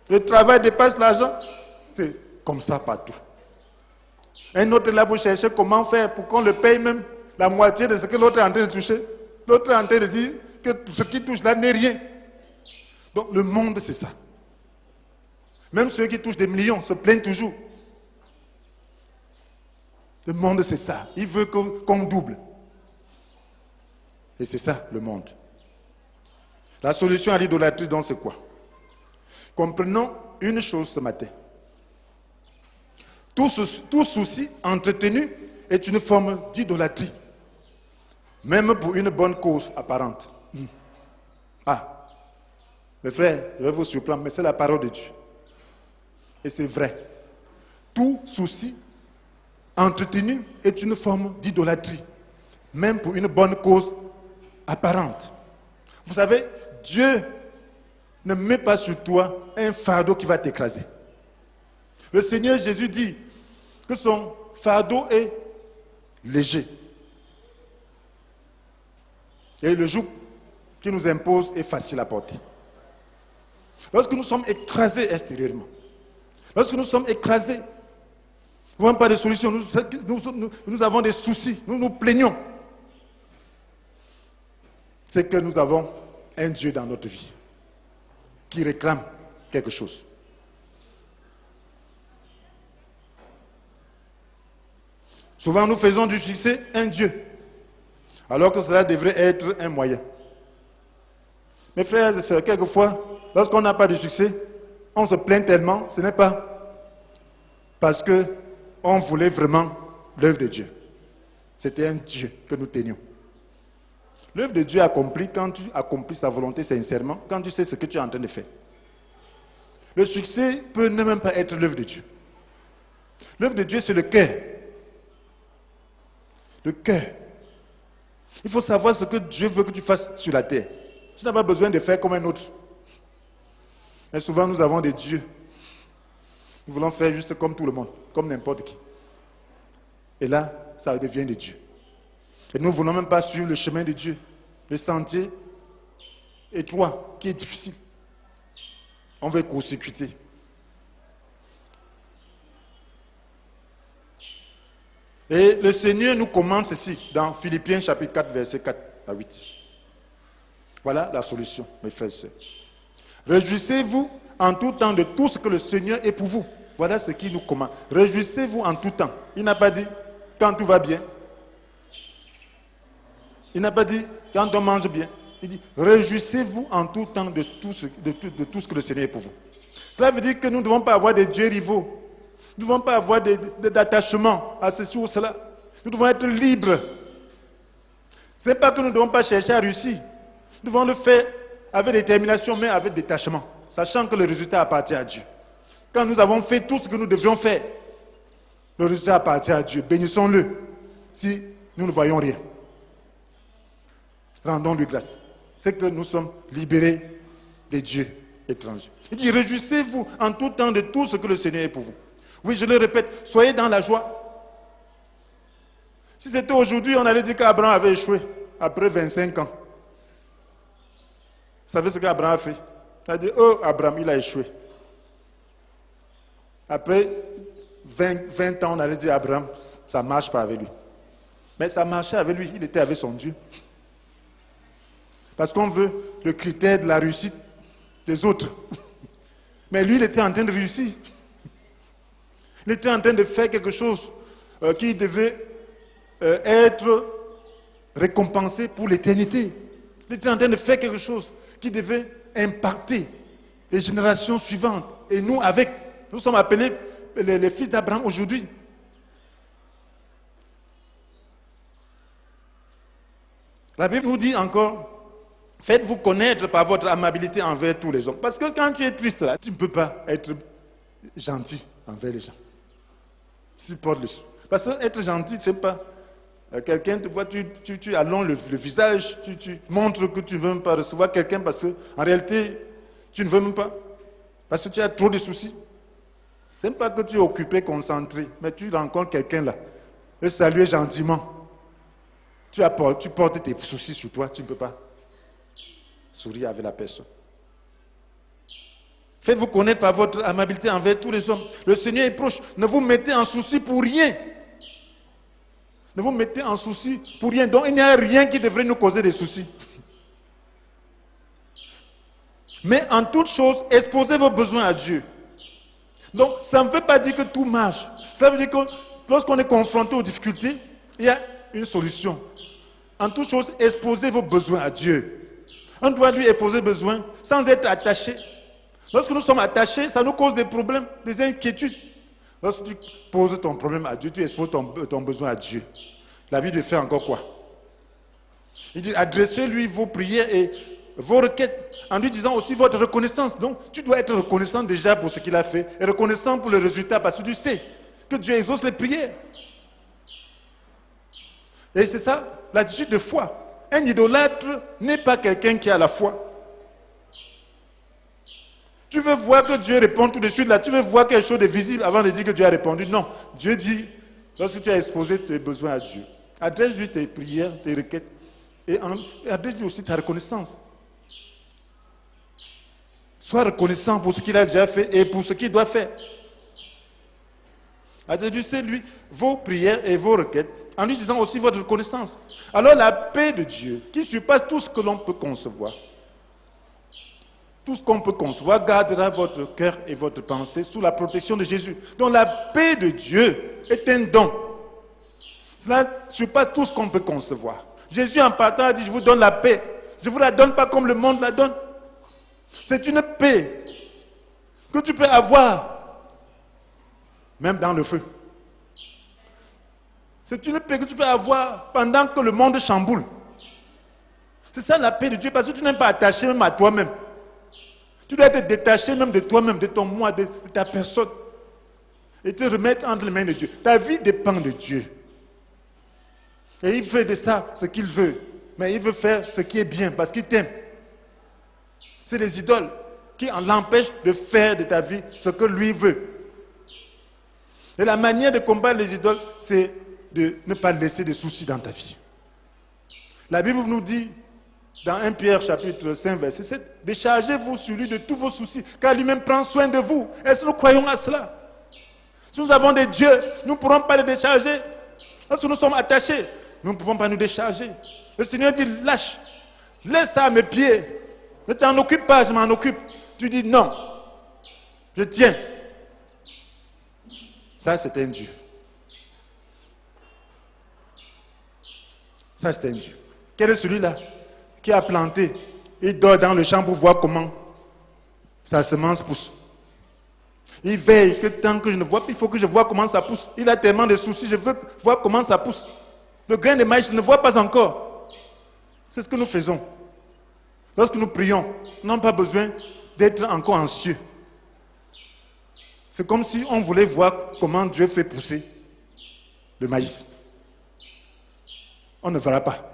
le travail dépasse l'argent. C'est comme ça partout. Un autre est là pour chercher comment faire pour qu'on le paye même la moitié de ce que l'autre est en train de toucher. L'autre est en train de dire que ce qui touche là n'est rien. Donc le monde, c'est ça. Même ceux qui touchent des millions se plaignent toujours. Le monde, c'est ça. Il veut qu'on double. Et c'est ça, le monde. La solution à l'idolâtrie, donc, c'est quoi? Comprenons une chose ce matin. Tout souci entretenu est une forme d'idolâtrie. Même pour une bonne cause apparente. Ah! Mes frères, je vais vous surprendre, mais c'est la parole de Dieu. Et c'est vrai. Tout souci entretenu est une forme d'idolâtrie, même pour une bonne cause apparente. Vous savez, Dieu ne met pas sur toi un fardeau qui va t'écraser. Le Seigneur Jésus dit que son fardeau est léger. Et le joug qui nous impose est facile à porter. Lorsque nous sommes écrasés extérieurement, lorsque nous sommes écrasés, nous n'avons pas de solution, nous avons des soucis, nous nous plaignons. C'est que nous avons un Dieu dans notre vie qui réclame quelque chose. Souvent, nous faisons du succès un Dieu, alors que cela devrait être un moyen. Mes frères et sœurs, quelquefois, lorsqu'on n'a pas de succès, on se plaint tellement, ce n'est pas parce qu'on voulait vraiment l'œuvre de Dieu. C'était un Dieu que nous tenions. L'œuvre de Dieu accomplie quand tu accomplis sa volonté sincèrement, quand tu sais ce que tu es en train de faire. Le succès peut ne même pas être l'œuvre de Dieu. L'œuvre de Dieu, c'est le cœur. Le cœur. Il faut savoir ce que Dieu veut que tu fasses sur la terre. Tu n'as pas besoin de faire comme un autre. Mais souvent, nous avons des dieux. Nous voulons faire juste comme tout le monde, comme n'importe qui. Et là, ça devient des dieux. Et nous ne voulons même pas suivre le chemin de Dieu, le sentier étroit, qui est difficile. On veut court-circuiter. Et le Seigneur nous commande ceci dans Philippiens chapitre 4, versets 4 à 8. Voilà la solution, mes frères et sœurs. Réjouissez-vous en tout temps de tout ce que le Seigneur est pour vous. Voilà ce qu'il nous commande. Réjouissez-vous en tout temps. Il n'a pas dit quand tout va bien. Il n'a pas dit quand on mange bien. Il dit réjouissez-vous en tout temps de tout ce que le Seigneur est pour vous. Cela veut dire que nous ne devons pas avoir des dieux rivaux. Nous ne devons pas avoir d'attachement à ceci ou cela. Nous devons être libres. Ce n'est pas que nous ne devons pas chercher à réussir. Nous devons le faire avec détermination, mais avec détachement, sachant que le résultat appartient à Dieu. Quand nous avons fait tout ce que nous devions faire, le résultat appartient à Dieu. Bénissons-le si nous ne voyons rien. Rendons-lui grâce. C'est que nous sommes libérés des dieux étrangers. Il dit, réjouissez-vous en tout temps de tout ce que le Seigneur est pour vous. Oui, je le répète, soyez dans la joie. Si c'était aujourd'hui, on allait dire qu'Abraham avait échoué après 25 ans. Vous savez ce qu'Abraham a fait? Il a dit, oh, Abraham, il a échoué. Après 20 ans, on allait dire, Abraham, ça ne marche pas avec lui. Mais ça marchait avec lui, il était avec son Dieu. Parce qu'on veut le critère de la réussite des autres. Mais lui, il était en train de réussir. Il était en train de faire quelque chose qui devait être récompensé pour l'éternité. Il était en train de faire quelque chose qui devait impacter les générations suivantes. Et nous, nous sommes appelés les fils d'Abraham aujourd'hui. La Bible nous dit encore, faites-vous connaître par votre amabilité envers tous les hommes. Parce que quand tu es triste, là, tu ne peux pas être gentil envers les gens. Parce que être gentil, tu ne sais pas. Quelqu'un te voit, tu allonges le visage, tu montres que tu ne veux même pas recevoir quelqu'un parce qu'en réalité, tu ne veux même pas. Parce que tu as trop de soucis. Ce n'est pas que tu es occupé, concentré, mais tu rencontres quelqu'un là, et saluer gentiment. Tu portes tes soucis sur toi, tu ne peux pas sourire avec la personne. Faites-vous connaître par votre amabilité envers tous les hommes. Le Seigneur est proche. Ne vous mettez en souci pour rien. Ne vous mettez en souci pour rien. Donc il n'y a rien qui devrait nous causer des soucis. Mais en toute chose, exposez vos besoins à Dieu. Donc ça ne veut pas dire que tout marche. Cela veut dire que lorsqu'on est confronté aux difficultés, il y a une solution. En toute chose, exposez vos besoins à Dieu. On doit lui exposer besoin sans être attaché. Lorsque nous sommes attachés, ça nous cause des problèmes, des inquiétudes. Lorsque tu poses ton problème à Dieu, tu exposes ton besoin à Dieu. La Bible fait encore quoi? Il dit, adressez-lui vos prières et vos requêtes, en lui disant aussi votre reconnaissance. Donc, tu dois être reconnaissant déjà pour ce qu'il a fait, et reconnaissant pour le résultat, parce que tu sais que Dieu exauce les prières. Et c'est ça, l'attitude de foi. Un idolâtre n'est pas quelqu'un qui a la foi. Tu veux voir que Dieu répond tout de suite là, tu veux voir quelque chose de visible avant de dire que Dieu a répondu. Non, Dieu dit, lorsque tu as exposé tes besoins à Dieu, adresse-lui tes prières, tes requêtes, et adresse-lui aussi ta reconnaissance. Sois reconnaissant pour ce qu'il a déjà fait et pour ce qu'il doit faire. Adressez-lui vos prières et vos requêtes, en lui disant aussi votre reconnaissance. Alors la paix de Dieu, qui surpasse tout ce que l'on peut concevoir, tout ce qu'on peut concevoir, gardera votre cœur et votre pensée sous la protection de Jésus. Donc la paix de Dieu est un don. Cela surpasse tout ce qu'on peut concevoir. Jésus en partant a dit, je vous donne la paix. Je ne vous la donne pas comme le monde la donne. C'est une paix que tu peux avoir, même dans le feu. C'est une paix que tu peux avoir pendant que le monde chamboule. C'est ça la paix de Dieu, parce que tu n'es pas attaché même à toi-même. Tu dois te détacher même de toi-même, de ton moi, de ta personne. Et te remettre entre les mains de Dieu. Ta vie dépend de Dieu. Et il fait de ça ce qu'il veut. Mais il veut faire ce qui est bien parce qu'il t'aime. C'est les idoles qui l'empêchent de faire de ta vie ce que lui veut. Et la manière de combattre les idoles, c'est de ne pas laisser de soucis dans ta vie. La Bible nous dit, dans 1 Pierre chapitre 5, verset 7, déchargez-vous sur lui de tous vos soucis, car lui-même prend soin de vous. Est-ce que nous croyons à cela? Si nous avons des dieux, nous ne pourrons pas les décharger. Lorsque nous sommes attachés, nous ne pouvons pas nous décharger. Le Seigneur dit, lâche, laisse ça à mes pieds. Ne t'en occupe pas, je m'en occupe. Tu dis non, je tiens. Ça, c'est un Dieu. Ça, c'est un Dieu. Quel est celui-là qui a planté? Il dort dans le champ pour voir comment sa semence pousse. Il veille que tant que je ne vois pas, il faut que je vois comment ça pousse. Il a tellement de soucis, je veux voir comment ça pousse. Le grain de maïs, je ne vois pas encore. C'est ce que nous faisons. Lorsque nous prions, nous n'avons pas besoin d'être encore anxieux. C'est comme si on voulait voir comment Dieu fait pousser le maïs. On ne verra pas.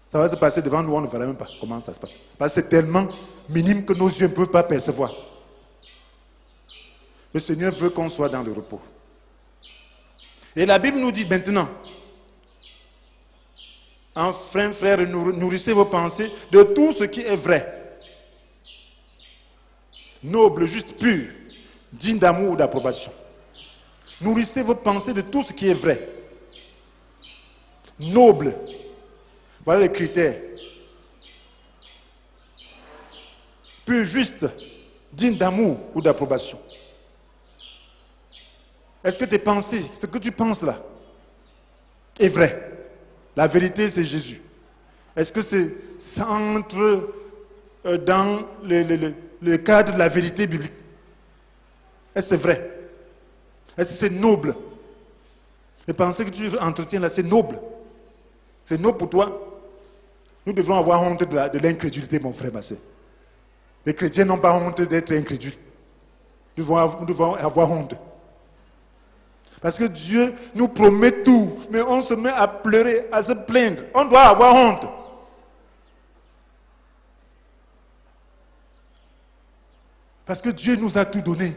Ça va se passer devant nous, on ne verra même pas comment ça se passe. Parce que c'est tellement minime que nos yeux ne peuvent pas percevoir. Le Seigneur veut qu'on soit dans le repos. Et la Bible nous dit maintenant, enfin frères, nourrissez vos pensées de tout ce qui est vrai, noble, juste, pur, digne d'amour ou d'approbation. Nourrissez vos pensées de tout ce qui est vrai, noble. Voilà les critères. Pur, juste, digne d'amour ou d'approbation. Est-ce que tes pensées, ce que tu penses là, est vrai? La vérité, c'est Jésus. Est-ce que ça entre dans le cadre de la vérité biblique? Est-ce que c'est vrai? Est-ce que c'est noble? Les pensées que tu entretiens là, c'est noble. C'est noble pour toi. Nous devons avoir honte de l'incrédulité, mon frère, ma soeur. Les chrétiens n'ont pas honte d'être incrédules. Nous devons avoir honte. Parce que Dieu nous promet tout, mais on se met à pleurer, à se plaindre. On doit avoir honte. Parce que Dieu nous a tout donné.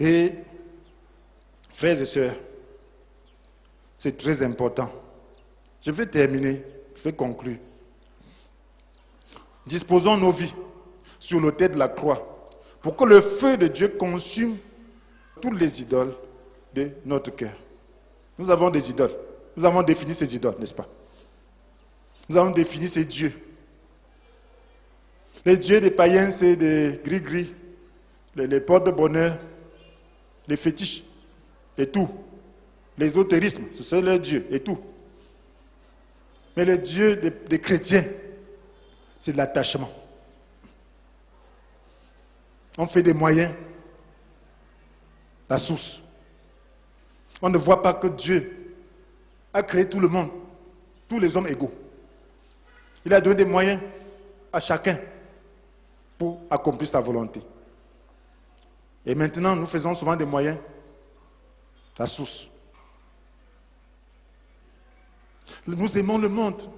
Et, frères et sœurs, c'est très important. Je vais terminer, je vais conclure. Disposons nos vies sur l'autel de la croix pour que le feu de Dieu consume toutes les idoles de notre cœur. Nous avons des idoles. Nous avons défini ces idoles, n'est-ce pas? Nous avons défini ces dieux. Les dieux des païens, c'est des gris-gris, les porte-bonheur, les fétiches, et tout. L'ésotérisme, ce sont leurs dieux, et tout. Mais les dieux des chrétiens, c'est l'attachement. On fait des moyens, la source. On ne voit pas que Dieu a créé tout le monde, tous les hommes égaux. Il a donné des moyens à chacun pour accomplir sa volonté. Et maintenant, nous faisons souvent des moyens, la source. Nous aimons le monde.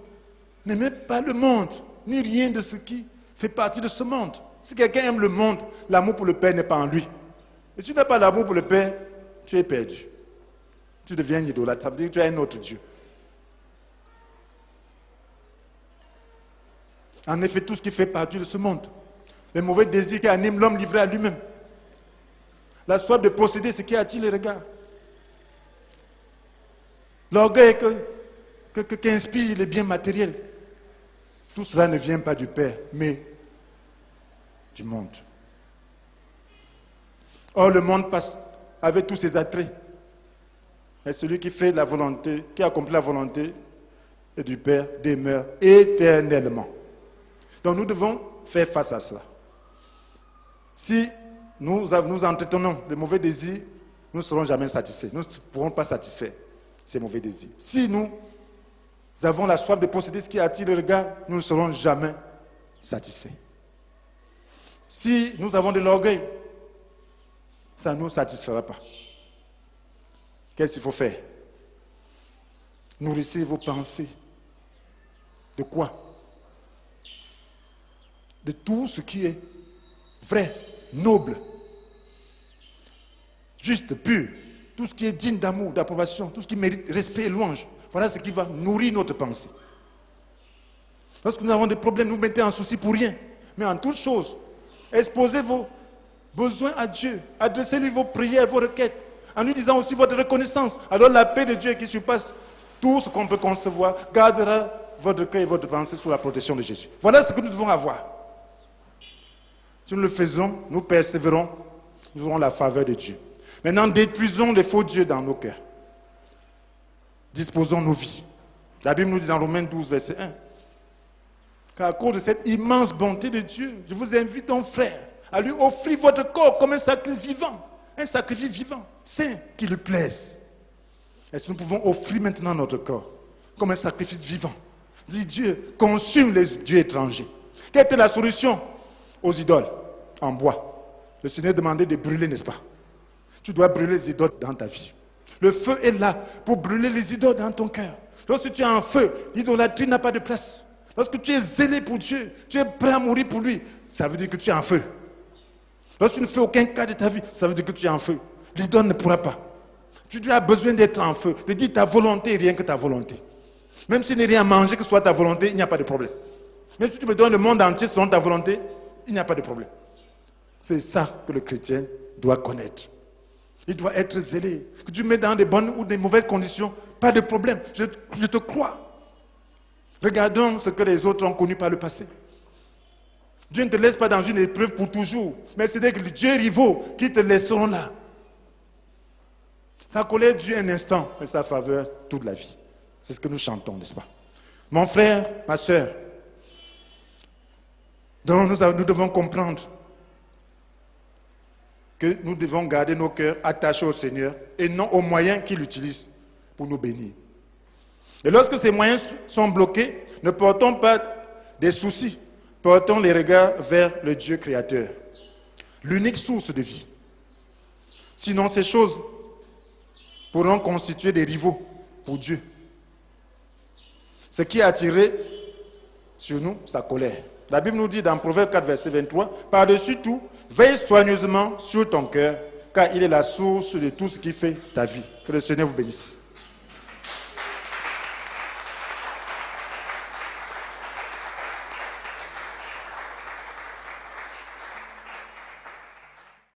N'aimez pas le monde, ni rien de ce qui fait partie de ce monde. Si quelqu'un aime le monde, l'amour pour le Père n'est pas en lui. Et si tu n'as pas l'amour pour le Père, tu es perdu. Tu deviens un idolâtre. Ça veut dire que tu es un autre Dieu. En effet, tout ce qui fait partie de ce monde, les mauvais désirs qui animent l'homme livré à lui-même, la soif de posséder ce qui attire les regards, l'orgueil qu'inspire les biens matériels, tout cela ne vient pas du Père, mais du monde. Or, le monde passe avec tous ses attraits. Et celui qui fait la volonté, qui accomplit la volonté du Père, demeure éternellement. Donc nous devons faire face à cela. Si nous entretenons les mauvais désirs, nous ne serons jamais satisfaits. Nous ne pourrons pas satisfaire ces mauvais désirs. Si nous nous avons la soif de posséder ce qui attire le regard, nous ne serons jamais satisfaits. Si nous avons de l'orgueil, ça ne nous satisfera pas. Qu'est-ce qu'il faut faire? Nourrissez vos pensées. De quoi? De tout ce qui est vrai, noble, juste, pur, tout ce qui est digne d'amour, d'approbation, tout ce qui mérite respect et louange. Voilà ce qui va nourrir notre pensée. Lorsque nous avons des problèmes, nous vous mettez en souci pour rien. Mais en toute chose, exposez vos besoins à Dieu. Adressez-lui vos prières, vos requêtes, en lui disant aussi votre reconnaissance. Alors la paix de Dieu qui surpasse tout ce qu'on peut concevoir gardera votre cœur et votre pensée sous la protection de Jésus. Voilà ce que nous devons avoir. Si nous le faisons, nous persévérons, nous aurons la faveur de Dieu. Maintenant, détruisons les faux dieux dans nos cœurs. Disposons nos vies. La Bible nous dit dans Romains 12, verset 1, qu'à cause de cette immense bonté de Dieu, je vous invite donc, frère, à lui offrir votre corps comme un sacrifice vivant, saint, qui lui plaise. Est-ce que nous pouvons offrir maintenant notre corps comme un sacrifice vivant? Dit Dieu, consume les dieux étrangers. Quelle était la solution aux idoles en bois? Le Seigneur demandait de brûler, n'est-ce pas? Tu dois brûler les idoles dans ta vie. Le feu est là pour brûler les idoles dans ton cœur. Lorsque tu es en feu, l'idolâtrie n'a pas de place. Lorsque tu es zélé pour Dieu, tu es prêt à mourir pour lui, ça veut dire que tu es en feu. Lorsque tu ne fais aucun cas de ta vie, ça veut dire que tu es en feu. L'idole ne pourra pas. Tu as besoin d'être en feu, de dire ta volonté et rien que ta volonté. Même s'il n'y a rien à manger, que ce soit ta volonté, il n'y a pas de problème. Même si tu me donnes le monde entier selon ta volonté, il n'y a pas de problème. C'est ça que le chrétien doit connaître. Il doit être zélé. Que tu mets dans des bonnes ou des mauvaises conditions, pas de problème. Je te crois. Regardons ce que les autres ont connu par le passé. Dieu ne te laisse pas dans une épreuve pour toujours. Mais c'est des dieux rivaux qui te laisseront là. Sa colère dure un instant, mais sa faveur toute la vie. C'est ce que nous chantons, n'est-ce pas? Mon frère, ma soeur, donc nous devons comprendre que nous devons garder nos cœurs attachés au Seigneur et non aux moyens qu'il utilise pour nous bénir. Et lorsque ces moyens sont bloqués, ne portons pas des soucis, portons les regards vers le Dieu créateur, l'unique source de vie. Sinon, ces choses pourront constituer des rivaux pour Dieu. Ce qui a attiré sur nous sa colère. La Bible nous dit dans Proverbe 4, verset 23, « Par-dessus tout, veille soigneusement sur ton cœur, car il est la source de tout ce qui fait ta vie. » Que le Seigneur vous bénisse.